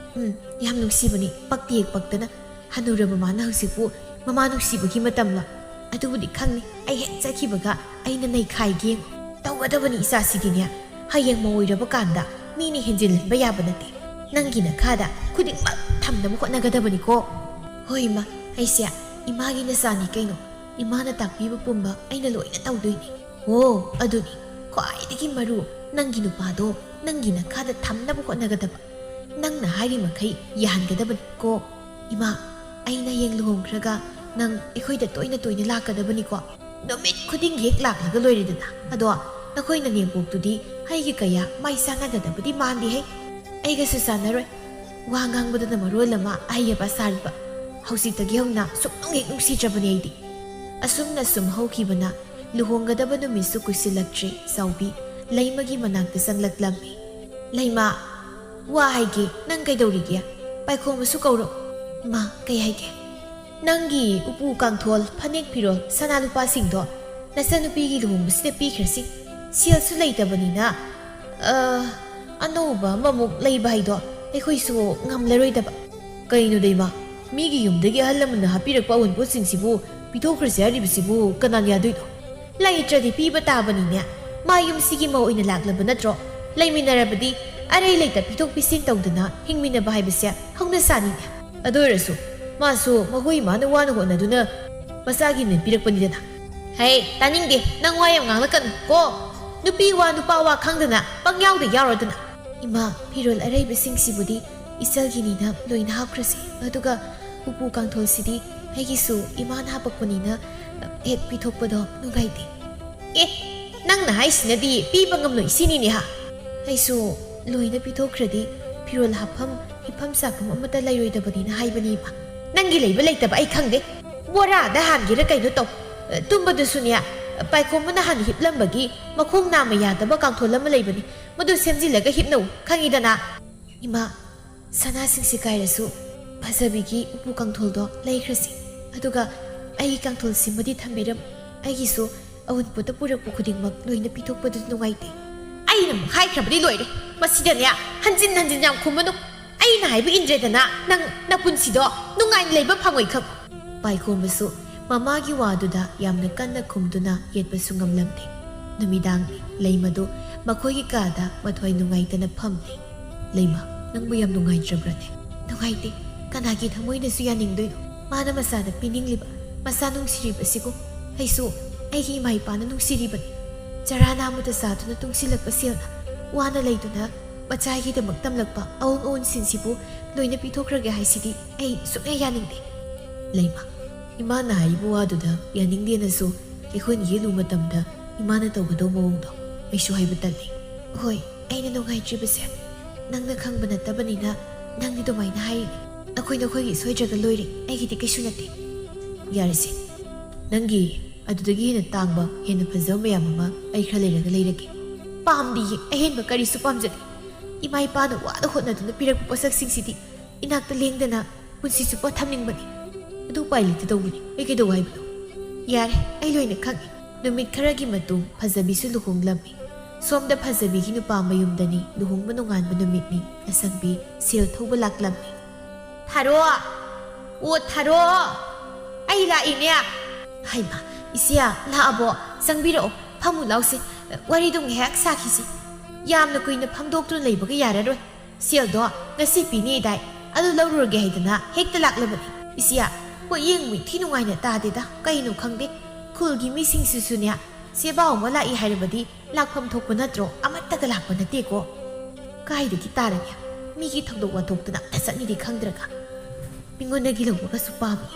ꯌꯥꯝ ꯅꯨꯡꯁꯤꯕꯅꯤ ꯄꯛꯇꯤ ꯍꯦꯛ ꯄꯛꯇꯅ ꯍꯟꯅꯨꯔꯕ ꯃꯥꯅ ꯍꯧꯖꯤꯛꯄꯨ ꯃꯃꯥ ꯅꯨꯡꯁꯤꯕꯒꯤ ꯃꯇꯝꯂ ꯑꯗꯨꯕꯨꯗꯤ ꯈꯪꯅꯤ ꯑꯩ ꯍꯦꯛ ꯆꯠꯈꯤꯕꯒ ꯑꯩꯅ ꯅꯩꯈꯥꯏꯒꯦ ꯇꯧꯒꯗꯕꯅꯤ ꯏꯆꯥꯁꯤꯗꯤꯅꯦ ꯍꯌꯦꯡ ꯃꯧ ꯑꯣꯏꯔꯕ ꯀꯥꯟꯗ ꯃꯤꯅ ꯍꯦꯟꯖꯤꯜꯍꯟꯕ ꯌꯥꯕ ꯅꯠꯇꯦ ꯅꯪꯒꯤ ꯅꯈꯥꯗ ꯈꯨꯗꯤꯡꯃꯛ ꯊꯝꯅꯕ ꯍꯣꯠꯅꯒꯗꯕꯅꯤꯀꯣ ꯍꯣꯏ ꯏꯃꯥ ꯑꯩꯁꯦ ꯏꯃꯥꯒꯤ ꯅꯆꯥꯅꯤ ꯀꯩꯅꯣ ꯏꯃꯥꯅ ꯇꯥꯛꯄꯤꯕ ꯄꯨꯝꯕ ꯑꯩꯅ ꯂꯣꯏꯅ ꯇꯧꯗꯣꯏꯅꯤ ꯑꯣ ꯑꯗꯨꯅꯤ ꯈ꯭ꯋꯥꯏꯗꯒꯤ ꯃꯔꯨ ꯅꯪꯒꯤ ꯅꯨꯄꯥꯗꯣ ꯅꯪꯒꯤ ꯅꯈꯥꯗ ꯊꯝꯅꯕ ꯍꯣꯠꯅꯒꯗꯕ ꯅꯪꯅ ꯍꯥꯏꯔꯤ ꯃꯈꯩ ꯌꯥꯍꯟꯒꯗꯕꯅꯤꯀꯣ ꯏꯃꯥ ꯑꯩꯅ ꯍꯌꯦꯡ ꯂꯨꯍꯣꯡꯈ꯭ꯔꯒ ꯅꯪ ꯑꯩꯈꯣꯏꯗ ꯇꯣꯏꯅ ꯂꯥꯛꯀꯗꯕꯅꯤꯀꯣ ꯅꯨꯃꯤꯠ ꯈꯨꯗꯤꯡꯒꯤ ꯍꯦꯛ ꯂꯥꯛꯂꯒ ꯂꯣꯏꯔꯦꯗꯅ ꯑꯗꯣ ꯅꯈꯣꯏ ꯅꯅꯦꯝꯄꯣꯛꯇꯨꯗꯤ ꯑꯩꯒꯤ ꯀꯌꯥ ꯃꯥꯏ ꯆꯥꯟꯅꯒꯗꯕꯗꯤ ꯃꯥꯟꯗꯦꯍꯦ ꯑꯩꯒꯁꯨ ꯆꯥꯟꯅꯔꯣꯏ ꯋꯥ ꯉꯥꯡꯕꯗꯅ ꯃꯔꯣꯜ ꯑꯃ ꯑꯍꯩꯕ ꯁꯥꯔꯤꯕ ꯍꯧꯖꯤꯛꯇꯒꯤ ꯍꯧꯅ ꯁꯨꯛꯅꯨꯡ ꯍꯦꯛ ꯅꯨꯡꯁꯤꯗ꯭ꯔꯕꯅꯤ ꯑꯩꯗꯤ ꯑꯁꯨꯝꯅ ꯁꯨꯝ ꯍꯧꯈꯤꯕꯅ ꯂꯨꯍꯣꯡꯒꯗꯕ ꯅꯨꯃꯤꯠꯁꯨ ꯀꯨꯏꯁꯤꯜꯂꯛꯇ꯭ꯔꯤ ꯆꯥꯎꯕꯤ ꯂꯩꯃꯒꯤ ꯃꯅꯥꯛꯇ ꯆꯪꯂꯛꯂꯝꯃꯤ ꯂꯩꯃ ꯋꯥ ꯍꯥꯏꯒꯦ ꯅꯪ ꯀꯩꯗꯧꯔꯤꯒꯦ ꯄꯥꯏꯈꯣꯝꯕꯁꯨ ꯀꯧꯔꯣ ꯃꯥ ꯀꯩ ꯍꯥꯏꯒꯦ ꯅꯪꯒꯤ ꯎꯄꯨ ꯀꯥꯡꯊꯣꯜ ꯐꯅꯦꯛ ꯐꯤꯔꯣꯜ ꯁꯅꯥ ꯂꯨꯄꯥꯁꯤꯡꯗꯣ ꯅꯆꯟꯅꯨꯄꯤꯒꯤ ꯂꯨꯍꯣꯡꯕꯁꯤꯗ ꯄꯤꯈ꯭ꯔꯁꯤ ꯁꯦꯜꯁꯨ ꯂꯩꯇꯕꯅꯤꯅ ꯑꯅꯧꯕ ꯑꯃꯃꯨꯛ ꯂꯩꯕ ꯍꯥꯏꯗꯣ ꯑꯩꯈꯣꯏꯁꯨ ꯉꯝꯂꯔꯣꯏꯗꯕ ꯀꯩꯅꯣ ꯗꯩꯃ ꯃꯤꯒꯤ ꯌꯨꯝꯗꯒꯤ ꯑꯍꯜ ꯂꯃꯟꯅ ꯍꯥꯞꯄꯤꯔꯛꯄ ꯑꯎꯟꯄꯣꯠꯁꯤꯡꯁꯤꯕꯨ ꯄꯤꯊꯣꯛꯈ꯭ꯔꯁꯤ ꯍꯥꯏꯔꯤꯕꯁꯤꯕꯨ ꯀꯅꯥꯅ ꯌꯥꯗꯣꯏꯅꯣ ꯂꯩꯇ꯭ꯔꯗꯤ ꯄꯤꯕ ꯇꯥꯕꯅꯤꯅꯦ ꯃꯥ ꯌꯨꯝꯁꯤꯒꯤ ꯃꯧ ꯑꯣꯏꯅ ꯂꯥꯛꯂꯕ ꯅꯠꯇ꯭ꯔꯣ ꯂꯩꯃꯤꯟꯅꯔꯕꯗꯤ ꯑꯔꯩ ꯂꯩꯇ ꯄꯤꯊꯣꯛ ꯄꯤꯁꯤꯟ ꯇꯧꯗꯅ ꯍꯤꯡꯃꯤꯟꯅꯕ ꯍꯥꯏꯕꯁꯦ ꯍꯧꯅ ꯁꯥꯅꯤꯅꯦ ꯑꯗꯨ ꯑꯣꯏꯔꯁꯨ ꯃꯥꯁꯨ ꯃꯈꯣꯏ ꯏꯃꯥꯅ ꯋꯥꯅ ꯍꯣꯠꯅꯗꯨꯅ ꯃꯆꯥꯒꯤ ꯃꯤꯠ ꯄꯤꯔꯛꯄꯅꯤꯗꯅ ꯍꯩ ꯇꯥꯅꯤꯡꯗꯦ ꯅꯪ ꯋꯥ ꯌꯥꯝ ꯉꯥꯡꯂꯛꯀꯅꯨ ꯀꯣ ꯅꯨꯄꯤ ꯋꯥ ꯅꯨꯄꯥ ꯋꯥ ꯈꯪꯗꯅ ꯄꯪꯌꯥꯎꯗ ꯌꯥꯎꯔꯗꯅ ꯏꯃꯥ ꯐꯤꯔꯣꯜ ꯑꯔꯩꯕꯁꯤꯡꯁꯤꯕꯨꯗꯤ ꯏꯆꯜꯒꯤꯅꯤꯅ ꯂꯣꯏꯅ ꯍꯥꯞꯈ꯭ꯔꯁꯤ ꯑꯗꯨꯒ ꯎꯄꯨ ꯀꯥꯡꯊꯣꯜꯁꯤꯗꯤ ꯑꯩꯒꯤꯁꯨ ꯏꯃꯥꯅ ꯍꯥꯞꯄꯛꯄꯅꯤꯅ ꯍꯦꯛ ꯄꯤꯊꯣꯛꯄꯗꯣ ꯅꯨꯡꯉꯥꯏꯇꯦ ꯑꯦ ꯅꯪꯅ ꯍꯥꯏꯁꯤꯅꯗꯤ ꯄꯤꯕ ꯉꯝꯂꯣꯏ ꯁꯤꯅꯤꯅꯦ ꯍꯥ ꯑꯩꯁꯨ ꯂꯣꯏꯅ ꯄꯤꯊꯣꯛꯈ꯭ꯔꯗꯤ ꯐꯤꯔꯣꯜ ꯍꯥꯞꯐꯝ ꯍꯤꯞꯐꯝ ꯆꯥꯐꯝ ꯑꯃꯠꯇ ꯂꯩꯔꯣꯏꯗꯕꯅꯤꯅ ꯍꯥꯏꯕꯅꯤꯕ ꯅꯪꯒꯤ ꯂꯩꯕ ꯂꯩꯇꯕ ꯑꯩ ꯈꯪꯗꯦ ꯕꯣꯔꯥꯗ ꯍꯥꯟꯒꯦꯔ ꯀꯩꯅꯣ ꯇꯧ ꯇꯨꯝꯕꯗꯨꯁꯨꯅꯦ ꯄꯥꯏꯈꯣꯝꯕꯅ ꯍꯥꯟꯅ ꯍꯤꯞꯂꯝꯕꯒꯤ ꯃꯈꯣꯡ ꯅꯥꯝꯃ ꯌꯥꯗꯕ ꯀꯥꯡꯊꯣꯜ ꯑꯃ ꯂꯩꯕꯅꯤ ꯃꯗꯨ ꯁꯦꯝꯖꯤꯜꯂꯒ ꯍꯤꯞꯅꯧ ꯈꯪꯉꯤꯗꯅ ꯏꯃꯥ ꯁꯅꯥꯁꯤꯡꯁꯤ ꯀꯥꯏꯔꯁꯨ ꯐꯖꯕꯤꯒꯤ ꯎꯄꯨ ꯀꯥꯡꯊꯣꯜꯗꯣ ꯂꯩꯈ꯭ꯔꯁꯤ ꯑꯗꯨꯒ ꯑꯩꯒꯤ ꯀꯥꯡꯊꯣꯜꯁꯤꯃꯗꯤ ꯊꯝꯕꯤꯔꯝ ꯑꯩꯒꯤꯁꯨ ꯑꯎꯟꯄꯣꯠꯇ ꯄꯨꯔꯛꯄ ꯈꯨꯗꯤꯡꯃꯛ ꯂꯣꯏꯅ ꯄꯤꯊꯣꯛꯄꯗꯨ ꯅꯨꯡꯉꯥꯏꯇꯦ ꯑꯩꯅ ꯑꯃꯨꯛ ꯍꯥꯏꯈ꯭ꯔꯕꯗꯤ ꯂꯣꯏꯔꯦ ꯃꯁꯤꯗꯅꯦ ꯍꯟꯖꯤꯟ ꯌꯥꯝ ꯈꯨꯝꯃꯅꯨ ꯑꯩꯅ ꯍꯥꯏꯕ ꯏꯟꯗ꯭ꯔꯦꯗꯅ ꯅꯪ ꯅꯄꯨꯟꯁꯤꯗꯣ ꯅꯨꯡꯉꯥꯏꯅ ꯂꯩꯕ ꯐꯪꯉꯣꯏ ꯈꯪ ꯄꯥꯏꯈꯣꯝꯕꯁꯨ ꯃꯃꯥꯒꯤ ꯋꯥꯗꯨꯗ ꯌꯥꯝꯅ ꯀꯟꯅ ꯈꯨꯝꯗꯨꯅ ꯌꯦꯠꯄꯁꯨ ꯉꯝꯂꯝꯗꯦ ꯅꯨꯃꯤꯗꯥꯡꯅꯤ ꯂꯩꯃꯗꯨ ꯃꯈꯣꯏꯒꯤ ꯀꯥꯗ ꯃꯊ꯭ꯋꯥꯏ ꯅꯨꯡꯉꯥꯏꯇꯅ ꯐꯝꯂꯤ ꯂꯩꯃ ꯅꯪꯕꯨ ꯌꯥꯝ ꯅꯨꯡꯉꯥꯏꯇ꯭ꯔꯕ꯭ꯔꯅꯦ ꯅꯨꯡꯉꯥꯏꯇꯦ ꯀꯅꯥꯒꯤ ꯊꯃꯣꯏꯅꯁꯨ ꯌꯥꯅꯤꯡꯗꯣꯏꯅꯣ ꯃꯥꯅ ꯃꯆꯥꯗ ꯄꯤꯅꯤꯡꯂꯤꯕ ꯃꯆꯥ ꯅꯨꯡꯁꯤꯔꯤꯕꯁꯤꯕꯨ ꯑꯩꯁꯨ ꯑꯩꯒꯤ ꯏꯃꯥ ꯏꯄꯥꯅ ꯅꯨꯡꯁꯤꯔꯤꯕꯅꯤ ꯆꯔꯥ ꯅꯥꯝꯃꯗ ꯆꯥꯗꯨꯅ ꯇꯨꯡꯁꯤꯜꯂꯛꯄ ꯁꯦꯜꯅ ꯋꯥꯅ ꯂꯩꯗꯨꯅ ꯃꯆꯥꯒꯤꯗꯃꯛ ꯇꯝꯂꯛꯄ ꯑꯋꯣꯟꯁꯤꯡꯁꯤꯕꯨ ꯂꯣꯏꯅ ꯄꯤꯊꯣꯛꯈ꯭ꯔꯒꯦ ꯍꯥꯏꯁꯤꯗꯤ ꯑꯩ ꯁꯨꯛꯌꯥ ꯌꯥꯅꯤꯡꯗꯦ ꯂꯩꯃ ꯏꯃꯥꯅ ꯍꯥꯏꯔꯤꯕ ꯋꯥꯗꯨꯗ ꯌꯥꯅꯤꯡꯗꯦꯅꯁꯨ ꯑꯩꯈꯣꯏꯅ ꯌꯦꯜꯂꯨ ꯃꯇꯝꯗ ꯏꯃꯥꯅ ꯇꯧꯒꯗꯧ ꯃꯑꯣꯡꯗꯣ ꯑꯩꯁꯨ ꯍꯥꯏꯕ ꯇꯜꯂꯤ ꯍꯣꯏ ꯑꯩꯅ ꯅꯨꯡꯉꯥꯏꯇ꯭ꯔꯤꯕꯁꯦ ꯅꯪꯅ ꯈꯪꯕ ꯅꯠꯇꯕꯅꯤꯅ ꯅꯪꯗꯤ ꯑꯗꯨꯃꯥꯏꯅ ꯍꯥꯏꯔꯤꯅꯦ ꯑꯩꯈꯣꯏꯒꯤ ꯁꯣꯏꯗ꯭ꯔꯒ ꯂꯣꯏꯔꯦ ꯑꯩꯒꯤꯗꯤ ꯀꯩꯁꯨ ꯅꯠꯇꯦ ꯌꯥꯔꯁꯦ ꯅꯪꯒꯤ ꯑꯗꯨꯗꯒꯤ ꯍꯦꯟꯅ ꯇꯥꯡꯕ ꯍꯦꯟꯅ ꯐꯖꯕ ꯃꯌꯥꯝ ꯑꯃ ꯑꯩ ꯈꯔ ꯂꯩꯔꯒ ꯂꯩꯔꯒꯦ ꯄꯥꯝꯗꯤꯌꯦ ꯑꯍꯦꯟꯕ ꯀꯔꯤꯁꯨ ꯄꯥꯝꯖꯗꯦ ꯏꯃꯥ ꯏꯄꯥꯅ ꯋꯥꯅ ꯍꯣꯠꯅꯗꯨꯅ ꯄꯤꯔꯛꯄ ꯄꯣꯠꯁꯛꯁꯤꯡꯁꯤꯗꯤ ꯏꯅꯥꯛꯇ ꯂꯦꯡꯗꯅ ꯄꯨꯟꯁꯤ ꯆꯨꯞꯄ ꯊꯝꯅꯤꯡꯕꯅꯤ ꯑꯗꯨ ꯎꯄꯥꯏ ꯂꯩꯇꯦ ꯇꯧꯕꯅꯤ ꯑꯩ ꯀꯩꯗꯧ ꯍꯥꯏꯕꯅꯣ ꯌꯥꯔꯦ ꯑꯩ ꯂꯣꯏꯅ ꯈꯪꯉꯦ ꯅꯨꯃꯤꯠ ꯈꯔꯒꯤ ꯃꯇꯨꯡ ꯐꯖꯕꯤꯁꯨ ꯂꯨꯍꯣꯡꯂꯝꯃꯤ ꯁꯣꯝꯗ ꯐꯖꯕꯤꯒꯤ ꯅꯨꯄꯥ ꯃꯌꯨꯝꯗꯅꯤ ꯂꯨꯍꯣꯡꯕ ꯅꯣꯡꯉꯥꯟꯕ ꯅꯨꯃꯤꯠꯅꯤ ꯑꯁꯪꯕꯤ ꯁꯦꯜ ꯊꯧꯕ ꯂꯥꯛꯂꯝꯃꯤ ꯊꯥꯔꯣ ꯑꯣ ꯊꯥꯔꯣ ꯑꯩ ꯂꯥꯛꯏꯅꯦ ꯍꯩꯃꯥ ꯏꯆꯦ ꯂꯥꯛꯑꯕꯣ ꯆꯪꯕꯤꯔꯛꯑꯣ ꯐꯝꯃꯨ ꯂꯥꯎꯁꯦ ꯋꯥꯔꯤꯗꯣ ꯉꯥꯏꯍꯥꯛ ꯁꯥꯈꯤꯁꯤ ꯌꯥꯝꯅ ꯀꯨꯏꯅ ꯐꯝꯗꯣꯛꯇꯨꯅ ꯂꯩꯕꯒ ꯌꯥꯔꯔꯣꯏ ꯁꯦꯜꯗꯣ ꯉꯁꯤ ꯄꯤꯅꯤꯗꯥꯏ ꯑꯗꯨ ꯂꯧꯔꯨꯔꯒꯦ ꯍꯥꯏꯗꯅ ꯍꯦꯛꯇ ꯂꯥꯛꯂꯕꯅꯤ ꯏꯆꯦ ꯄꯣꯠ ꯌꯦꯡꯕ ꯊꯤ ꯅꯨꯡꯉꯥꯏꯅ ꯇꯥꯗꯦꯗ ꯀꯩꯅꯣ ꯈꯪꯗꯦ ꯈꯨꯜꯒꯤ ꯃꯤꯁꯤꯡꯁꯤꯁꯨꯅꯦ ꯆꯦꯕꯥꯎ ꯑꯃ ꯂꯥꯛꯏ ꯍꯥꯏꯔꯕꯗꯤ ꯂꯥꯛꯐꯝ ꯊꯣꯛꯄ ꯅꯠꯇ꯭ꯔꯣ ꯑꯃꯠꯇꯒ ꯂꯥꯛꯄ ꯅꯠꯇꯦꯀꯣ ꯀꯥꯏꯗꯒꯤ ꯇꯥꯔꯒꯦ ꯃꯤꯒꯤ ꯊꯧꯗꯣꯛ ꯋꯥꯊꯣꯛꯇꯨꯅ ꯑꯝꯇ ꯆꯠꯅꯤꯗꯤ ꯈꯪꯗ꯭ꯔꯒ ꯃꯤꯉꯣꯟꯗꯒꯤ ꯂꯧꯕꯒꯁꯨ ꯄꯥꯝꯃꯤ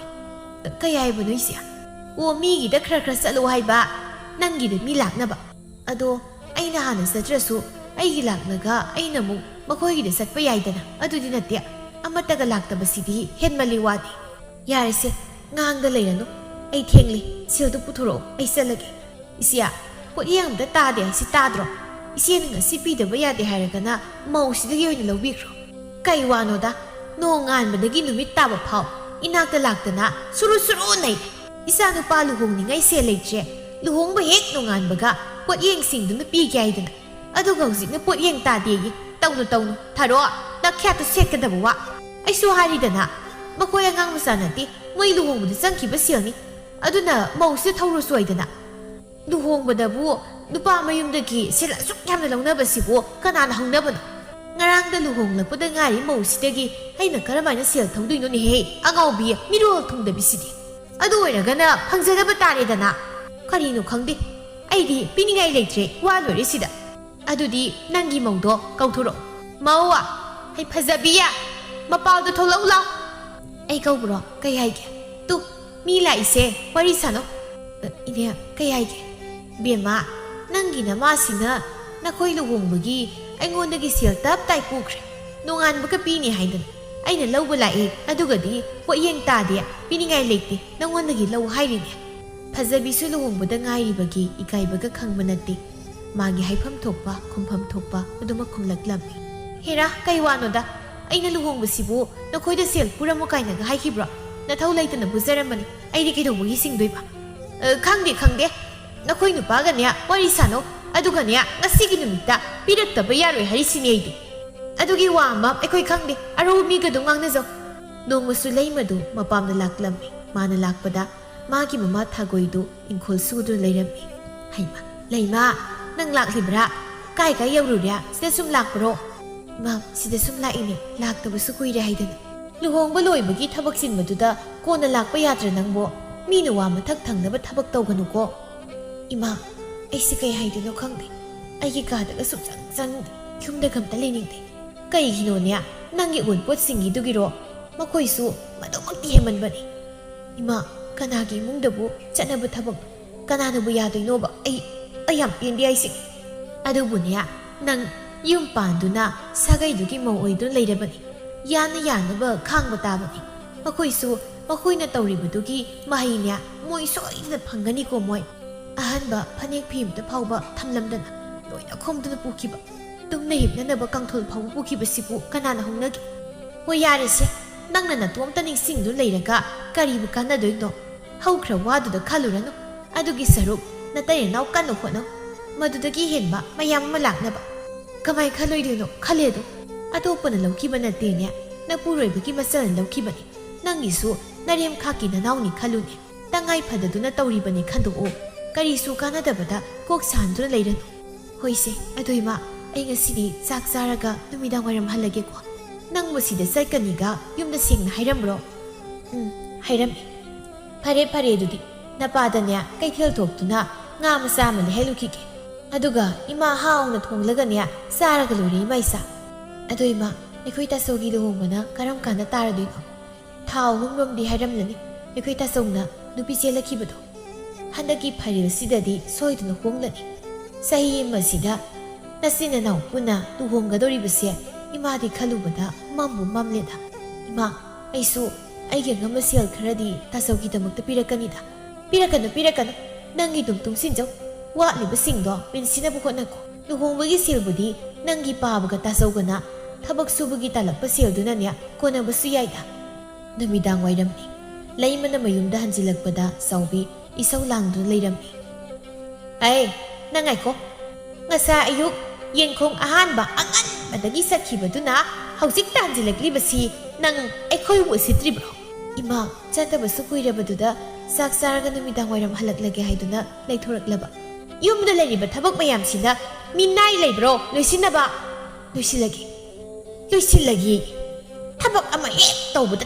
ꯀꯩ ꯍꯥꯏꯕꯅꯣ ꯏꯆꯦ ꯑꯣ ꯃꯤꯒꯤꯗ ꯈꯔ ꯈꯔ ꯆꯠꯂꯣ ꯍꯥꯏꯕ ꯅꯪꯒꯤꯗ ꯃꯤ ꯂꯥꯛꯅꯕ ꯑꯗꯣ ꯑꯩꯅ ꯍꯥꯟꯅ ꯆꯠꯇ꯭ꯔꯁꯨ ꯑꯩꯒꯤ ꯂꯥꯛꯂꯒ ꯑꯩꯅ ꯑꯃꯨꯛ ꯃꯈꯣꯏꯒꯤꯗ ꯆꯠꯄ ꯌꯥꯏꯗꯅ ꯑꯗꯨꯗꯤ ꯅꯠꯇꯦ ꯑꯃꯠꯇꯒ ꯂꯥꯛꯇꯕꯁꯤꯗꯤ ꯍꯦꯟꯃꯜꯂꯤ ꯋꯥꯗꯤ ꯌꯥꯔꯦꯁꯦ ꯉꯥꯡꯗ ꯂꯩꯔꯅꯨ ꯑꯩ ꯊꯦꯡꯂꯤ ꯁꯦꯜꯗꯨ ꯄꯨꯊꯣꯔꯛꯑꯣ ꯑꯩ ꯆꯠꯂꯒꯦ ꯏꯆꯦ ꯄꯣꯠꯌꯦꯡ ꯑꯝꯇ ꯇꯥꯗꯦ ꯍꯥꯏꯁꯤ ꯇꯥꯗ꯭ꯔꯣ ꯏꯆꯦꯅ ꯉꯁꯤ ꯄꯤꯗꯕ ꯌꯥꯗꯦ ꯍꯥꯏꯔꯒꯅ ꯃꯧꯁꯤꯗꯒꯤ ꯑꯣꯏꯅ ꯂꯧꯕꯤꯈ꯭ꯔꯣ ꯀꯩ ꯋꯥꯅꯣꯗ ꯅꯣꯡ ꯉꯥꯟꯕꯗꯒꯤ ꯅꯨꯃꯤꯠ ꯇꯥꯕ ꯐꯥꯎ ꯏꯅꯥꯛꯇ ꯂꯥꯛꯇꯅ ꯁꯨꯔꯨ ꯁꯨꯔꯨ ꯅꯩ ꯏꯆꯥ ꯅꯨꯄꯥ ꯂꯨꯍꯣꯡꯅꯤꯡꯉꯥꯏ ꯁꯦꯜ ꯂꯩꯇ꯭ꯔꯦ ꯂꯨꯍꯣꯡꯕ ꯍꯦꯛ ꯅꯣꯡꯉꯥꯟꯕꯒ ꯄꯣꯠꯌꯦꯡꯁꯤꯡꯗꯨꯅ ꯄꯤꯒꯦ ꯍꯥꯏꯗꯅ ꯑꯗꯨꯒ ꯍꯧꯖꯤꯛꯅ ꯄꯣꯠꯌꯦꯡ ꯇꯥꯗꯦꯌꯦ ꯇꯧꯅꯨ ꯇꯧꯅꯨ ꯊꯥꯔꯣ ꯅꯈ꯭ꯌꯥꯠꯇꯨ ꯁꯦꯠꯀꯗꯕ ꯋꯥ ꯑꯩꯁꯨ ꯍꯥꯏꯔꯤꯗꯅ ꯃꯈꯣꯏ ꯑꯉꯥꯡ ꯃꯆꯥ ꯅꯠꯇꯦ ꯃꯣꯏ ꯂꯨꯍꯣꯡꯕꯗ ꯆꯪꯈꯤꯕ ꯁꯦꯜꯅꯤ ꯑꯗꯨꯅ ꯃꯧꯁꯤꯗ ꯊꯧꯔꯨꯁꯨ ꯑꯣꯏꯗꯅ ꯂꯨꯍꯣꯡꯕꯗꯕꯨ ꯅꯨꯄꯥ ꯃꯌꯨꯝꯗꯒꯤ ꯁꯦꯜ ꯑꯁꯨꯛ ꯌꯥꯝꯅ ꯂꯧꯅꯕꯁꯤꯕꯨ ꯀꯅꯥꯅ ꯍꯧꯅꯕꯅꯣ ꯉꯔꯥꯡꯗ ꯂꯨꯍꯣꯡꯂꯛꯄꯗ ꯉꯥꯏꯔꯤ ꯃꯧꯁꯤꯗꯒꯤ ꯑꯩꯅ ꯀꯔꯝꯍꯥꯏꯅ ꯁꯦꯜ ꯊꯧꯗꯣꯏꯅꯣꯅꯦꯍꯦ ꯑꯉꯥꯎꯕꯤ ꯃꯤꯔꯣꯜ ꯊꯨꯡꯗꯕꯤꯁꯤꯗꯤ ꯑꯗꯨ ꯑꯣꯏꯔꯒꯅ ꯐꯪꯖꯗꯕ ꯇꯥꯔꯦꯗꯅ ꯀꯔꯤꯅꯣ ꯈꯪꯗꯦ ꯑꯩꯗꯤ ꯄꯤꯅꯤꯡꯉꯥꯏ ꯂꯩꯇ꯭ꯔꯦ ꯋꯥ ꯂꯣꯏꯔꯦ ꯁꯤꯗ ꯑꯗꯨꯗꯤ ꯅꯪꯒꯤ ꯃꯧꯗꯣ ꯀꯧꯊꯣꯔꯛꯑꯣ ꯃꯧ ꯍꯩ ꯐꯖꯕꯤꯌꯥ ꯃꯄꯥꯜꯗꯣ ꯊꯣꯛꯂꯛꯎ ꯂꯥꯎ ꯑꯩ ꯀꯧꯕ꯭ꯔꯣ ꯀꯩ ꯍꯥꯏꯒꯦ ꯇꯨ ꯃꯤ ꯂꯥꯛꯏꯁꯦ ꯋꯥꯔꯤ ꯁꯥꯅꯣ ꯏꯅꯦ ꯀꯩ ꯍꯥꯏꯒꯦ ꯕꯦꯝꯃ ꯅꯪꯒꯤ ꯅꯃꯥꯁꯤꯅ ꯅꯈꯣꯏ ꯂꯨꯍꯣꯡꯕꯒꯤ ꯑꯩꯉꯣꯟꯗꯒꯤ ꯁꯦꯜ ꯇꯞ ꯇꯥꯏ ꯄꯨꯈ꯭ꯔꯦ ꯅꯣꯡꯉꯥꯟꯕꯒ ꯄꯤꯅꯤ ꯍꯥꯏꯗꯅ ꯑꯩꯅ ꯂꯧꯕ ꯂꯥꯛꯏ ꯑꯗꯨꯒꯗꯤ ꯄꯣꯠꯌꯦꯡ ꯇꯥꯗꯦ ꯄꯤꯅꯤꯡꯉꯥই ꯂꯩꯇꯦ ꯅꯪꯉꯣꯟꯗꯒꯤ ꯂꯧ ꯍꯥꯏꯔꯤꯅꯦ ꯐꯖꯕꯤꯁꯨ ꯂꯨꯍꯣꯡꯕꯗ ꯉꯥꯏꯔꯤꯕꯒꯤ ꯏꯀꯥꯏꯕꯒ ꯈꯪꯕ ꯅꯠꯇꯦ ꯃꯥꯒꯤ ꯍꯥꯏꯐꯝ ꯊꯣꯛꯄ ꯈꯨꯝꯐꯝ ꯊꯣꯛꯄ ꯑꯗꯨꯃꯛ ꯈꯨꯝꯂꯛꯂꯝꯃꯤ ꯍꯦꯔꯥ ꯀꯩ ꯋꯥꯅꯣꯗ ꯑꯩꯅ ꯂꯨꯍꯣꯡꯕꯁꯤꯕꯨ ꯅꯈꯣꯏꯗ ꯁꯦꯜ ꯄꯨꯔꯝꯃꯣ ꯀꯥꯏꯅꯒ ꯍꯥꯏꯈꯤꯕ꯭ꯔꯣ ꯅꯊꯧ ꯂꯩꯇꯅ ꯄꯨꯖꯔꯝꯕꯅꯤ ꯑꯩꯗꯤ ꯀꯩꯗꯧꯕꯒꯤ ꯁꯤꯡꯗꯣꯏꯕ ꯈꯪꯗꯦ ꯅꯈꯣꯏ ꯅꯨꯄꯥꯒꯅꯦ ꯋꯥꯔꯤ ꯁꯥꯅꯧ ꯑꯗꯨꯒꯅꯦ ꯉꯁꯤꯒꯤ ꯅꯨꯃꯤꯠꯇ ꯄꯤꯔꯛꯇꯕ ꯌꯥꯔꯣꯏ ꯍꯥꯏꯔꯤꯁꯤꯅꯦ ꯑꯩꯗꯤ ꯑꯗꯨꯒꯤ ꯋꯥ ꯑꯃ ꯑꯩꯈꯣꯏ ꯈꯪꯗꯦ ꯑꯔꯧꯕ ꯃꯤꯒꯗꯣ ꯉꯥꯡꯅꯖꯧ ꯅꯣꯡꯃꯁꯨ ꯂꯩꯃꯗꯨ ꯃꯄꯥꯝꯗ ꯂꯥꯛꯂꯝꯃꯤ ꯃꯥꯅ ꯂꯥꯛꯄꯗ ꯃꯥꯒꯤ ꯃꯃꯥ ꯊꯥꯒꯣꯏꯗꯨ ꯏꯪꯈꯣꯜ ꯁꯨꯗꯨꯅ ꯂꯩꯔꯝꯃꯤ ꯍꯩꯃꯥ ꯂꯩꯃꯥ ꯅꯪ ꯂꯥꯛꯂꯤꯕ꯭ꯔꯥ ꯀꯥꯏ ꯌꯧꯔꯨꯔꯦ ꯁꯤꯗ ꯁꯨꯝ ꯂꯥꯛꯄ꯭ꯔꯣ ꯏꯃꯥ ꯁꯤꯗ ꯁꯨꯝ ꯂꯥꯛꯏꯅꯦ ꯂꯥꯛꯇꯕꯁꯨ ꯀꯨꯏꯔꯦ ꯍꯥꯏꯗꯅ ꯂꯨꯍꯣꯡꯕ ꯂꯣꯏꯕꯒꯤ ꯊꯕꯛ ꯆꯤꯟꯕꯗꯨꯗ ꯀꯣꯟꯅ ꯂꯥꯛꯄ ꯌꯥꯗ꯭ꯔꯥ ꯅꯪꯕꯣ ꯃꯤꯅ ꯋꯥ ꯃꯊꯛ ꯊꯪꯅꯕ ꯊꯕꯛ ꯇꯧꯒꯅꯨꯀꯣ ꯏꯃꯥ ꯑꯩꯁꯦ ꯀꯩ ꯍꯥꯏꯗꯣꯏꯅꯣ ꯈꯪꯗꯦ ꯑꯩꯒꯤ ꯀꯥꯗꯒ ꯁꯨꯡꯆꯪ ꯆꯪꯗꯦ ꯌꯨꯝꯗꯒ ꯑꯝꯇ ꯂꯩꯅꯤꯡꯗꯦ ꯀꯩꯒꯤꯅꯣꯅꯦ ꯅꯪꯒꯤ ꯑꯋꯨꯟꯄꯣꯠꯁꯤꯡꯒꯤꯗꯨꯒꯤꯔꯣ ꯃꯈꯣꯏꯁꯨ ꯃꯗꯨꯃꯛꯇꯤ ꯍꯦꯟꯃꯟꯕꯅꯤ ꯏꯃꯥ ꯀꯅꯥꯒꯤ ꯏꯃꯨꯡꯗꯕꯨ ꯆꯠꯅꯕ ꯊꯕꯛ ꯀꯅꯥꯅꯕꯨ ꯌꯥꯗꯣꯏꯅꯣꯕ ꯑꯩ ꯌꯥꯝ ꯄꯦꯟꯗꯦ ꯑꯩꯁꯦ ꯑꯗꯨꯕꯨꯅꯦ ꯅꯪ ꯌꯨꯝ ꯄꯥꯟꯗꯨꯅ ꯁꯥꯒꯩꯗꯨꯒꯤ ꯃꯧ ꯑꯣꯏꯗꯨꯅ ꯂꯩꯔꯕꯅꯤ ꯌꯥꯅꯕ ꯈꯥꯡꯕ ꯇꯥꯕꯅꯤ ꯃꯈꯣꯏꯁꯨ ꯃꯈꯣꯏꯅ ꯇꯧꯔꯤꯕꯗꯨꯒꯤ ꯃꯍꯩꯅꯦ ꯃꯣꯏ ꯁꯣꯏꯗꯅ ꯐꯪꯒꯅꯤꯀꯣ ꯃꯣꯏ ꯑꯍꯟꯕ ꯐꯅꯦꯛ ꯐꯤ ꯑꯃꯇ ꯐꯥꯎꯕ ꯊꯝꯂꯝꯗꯅ ꯂꯣꯏꯅ ꯈꯣꯝꯗꯨꯅ ꯄꯨꯈꯤꯕ ꯇꯨꯝꯅ ꯍꯤꯞꯅꯅꯕ ꯀꯥꯡꯊꯣꯜ ꯐꯥꯎꯕ ꯄꯨꯈꯤꯕꯁꯤꯕꯨ ꯀꯅꯥꯅ ꯍꯧꯅꯒꯦ ꯍꯣꯏ ꯌꯥꯔꯦꯁꯦ ꯅꯪꯅ ꯅꯇꯣꯝꯇ ꯅꯤꯡꯁꯤꯡꯗꯨ ꯂꯩꯔꯒ ꯀꯔꯤꯕꯨ ꯀꯥꯟꯅꯗꯣꯏꯅꯣ ꯍꯧꯈ꯭ꯔ ꯋꯥꯗꯨꯗ ꯈꯜꯂꯨꯔꯅꯨ ꯑꯗꯨꯒꯤ ꯁꯔꯨꯛ ꯅꯇꯩ ꯅꯅꯥꯎ ꯀꯟꯅ ꯍꯣꯠꯅꯧ ꯃꯗꯨꯗꯒꯤ ꯍꯦꯟꯕ ꯃꯌꯥꯝ ꯑꯃ ꯂꯥꯛꯅꯕ ꯀꯃꯥꯏ ꯈꯜꯂꯣꯏꯗꯣꯏꯅꯣ ꯈꯜꯂꯦꯗꯣ ꯑꯇꯣꯞꯄꯅ ꯂꯧꯈꯤꯕ ꯅꯠꯇꯦꯅꯦ ꯅꯄꯨꯔꯣꯏꯕꯒꯤ ꯃꯆꯜꯅ ꯂꯧꯈꯤꯕꯅꯤ ꯅꯪꯒꯤꯁꯨ ꯅꯔꯦꯝ ꯈꯥꯛꯀꯤ ꯅꯅꯥꯎꯅꯤ ꯈꯜꯂꯨꯅꯦ ꯇꯉꯥꯏ ꯐꯗꯗꯨꯅ ꯇꯧꯔꯤꯕꯅꯤ ꯈꯟꯗꯣꯛꯑꯣ ꯀꯔꯤꯁꯨ ꯀꯥꯟꯅꯗꯕꯗ ꯀꯣꯛ ꯁꯥꯟꯗꯨꯅ ꯂꯩꯔꯅꯨ ꯍꯣꯏꯁꯦ ꯑꯗꯨ ꯏꯃꯥ ꯑꯩ ꯉꯁꯤꯗꯤ ꯆꯥꯛ ꯆꯥꯔꯒ ꯅꯨꯃꯤꯗꯥꯡ ꯋꯥꯏꯔꯝ ꯍꯜꯂꯒꯦꯀꯣ ꯅꯪꯕꯨ ꯁꯤꯗ ꯆꯠꯀꯅꯤꯒ ꯌꯨꯝꯗ ꯁꯦꯡꯅ ꯍꯥꯏꯔꯝꯕ꯭ꯔꯣ ꯍꯥꯏꯔꯝꯃꯤ ꯐꯔꯦ ꯑꯗꯨꯗꯤ ꯅꯄꯥꯗꯅꯦ ꯀꯩꯊꯦꯜ ꯊꯣꯛꯇꯨꯅ ꯉꯥ ꯃꯆꯥ ꯑꯃ ꯂꯩꯍꯜꯂꯨꯈꯤꯒꯦ ꯑꯗꯨꯒ ꯏꯃꯥ ꯍꯥꯎꯅ ꯊꯣꯡꯂꯒꯅꯦ ꯆꯥꯔꯒ ꯂꯣꯏꯔꯦ ꯏꯃꯥ ꯏꯆꯥ ꯑꯗꯣ ꯏꯃꯥ ꯑꯩꯈꯣꯏ ꯇꯥꯆꯧꯒꯤ ꯂꯨꯍꯣꯡꯕꯅ ꯀꯔꯝ ꯀꯥꯟꯗ ꯇꯥꯔꯗꯣꯏꯅꯣ ꯊꯥ 6 ꯍꯥꯏꯔꯝꯂꯅꯤ ꯑꯩꯈꯣꯏ ꯇꯥꯆꯧꯅ ꯅꯨꯄꯤ ꯆꯦꯜꯂꯛꯈꯤꯕꯗꯣ ꯍꯟꯗꯛꯀꯤ ꯐꯥꯏꯔꯦꯜꯁꯤꯗꯗꯤ ꯁꯣꯏꯗꯅ ꯍꯣꯡꯂꯅꯤ ꯆꯍꯤ ꯑꯃꯁꯤꯗ ꯅꯆꯤꯟ ꯅꯅꯥꯎ ꯄꯨꯟꯅ ꯂꯨꯍꯣꯡꯒꯗꯧꯔꯤꯕꯁꯦ ꯏꯃꯥꯗꯤ ꯈꯜꯂꯨꯕꯗ ꯃꯝꯕꯨ ꯃꯝꯂꯦꯗ ꯏꯃꯥ ꯑꯩꯁꯨ ꯑꯩꯒꯤ ꯑꯉꯝꯕ ꯁꯦꯜ ꯈꯔꯗꯤ ꯇꯥꯆꯧꯒꯤꯗꯃꯛꯇ ꯄꯤꯔꯛꯀꯅꯤꯗ ꯄꯤꯔꯛꯀꯅꯨ ꯅꯪꯒꯤ ꯑꯗꯨꯝ ꯇꯨꯡꯁꯤꯟꯖꯧ ꯋꯥꯠꯂꯤꯕꯁꯤꯡꯗꯣ ꯄꯦꯟꯁꯤꯟꯅꯕ ꯍꯣꯠꯅꯀꯣ ꯂꯨꯍꯣꯡꯕꯒꯤ ꯁꯦꯜꯕꯨꯗꯤ ꯅꯪꯒꯤ ꯄꯥꯕꯒ ꯇꯥꯆꯧꯒꯅ ꯊꯕꯛ ꯁꯨꯕꯒꯤ ꯇꯥꯜꯂꯛꯄ ꯁꯦꯜꯗꯨꯅꯅꯦ ꯀꯣꯟꯅꯕꯁꯨ ꯌꯥꯏꯗ ꯅꯨꯃꯤꯗꯥꯡ ꯋꯥꯏꯔꯝꯅꯤ ꯂꯩꯃꯅ ꯃꯌꯨꯝꯗ ꯍꯟꯖꯤꯜꯂꯛꯄꯗ ꯆꯥꯎꯕꯤ ꯏꯁꯧ ꯂꯥꯡꯗꯨꯅ ꯂꯩꯔꯝꯃꯤ ꯅꯪ ꯉꯥꯏꯈꯣ Ngasa ayuk ꯌꯦꯟꯈꯣꯡ ꯑꯍꯥꯟꯕ ꯑꯉꯟꯕꯗꯒꯤ ꯆꯠꯈꯤꯕꯗꯨꯅ ꯍꯧꯖꯤꯛ ꯇꯥꯟꯖꯤꯜꯂꯛꯂꯤꯕꯁꯤ ꯅꯪ ꯑꯩꯈꯣꯏꯕꯨ ꯎꯁꯤꯠꯇ꯭ꯔꯤꯕ꯭ꯔꯣ? ꯏꯃꯥ ꯆꯠꯇꯕꯁꯨ ꯀꯨꯏꯔꯕꯗꯨꯗ ꯆꯥꯛ ꯆꯥꯔꯒ ꯅꯨꯃꯤꯗꯥꯡ ꯋꯥꯏꯔꯝ ꯍꯜꯂꯛꯂꯒꯦ ꯍꯥꯏꯗꯨꯅ ꯂꯩꯊꯣꯔꯛꯂꯕ ꯌꯨꯝꯗ ꯂꯩꯔꯤꯕ ꯊꯕꯛ ꯃꯌꯥꯝꯁꯤꯗ ꯃꯤꯅꯥꯏ ꯂꯩꯕ꯭ꯔꯣ ꯂꯣꯏꯁꯤꯟꯅꯕ? ꯂꯣꯏꯁꯤꯜꯂꯒꯦ ꯊꯕꯛ ꯑꯃ ꯍꯦꯛ ꯇꯧꯕꯗ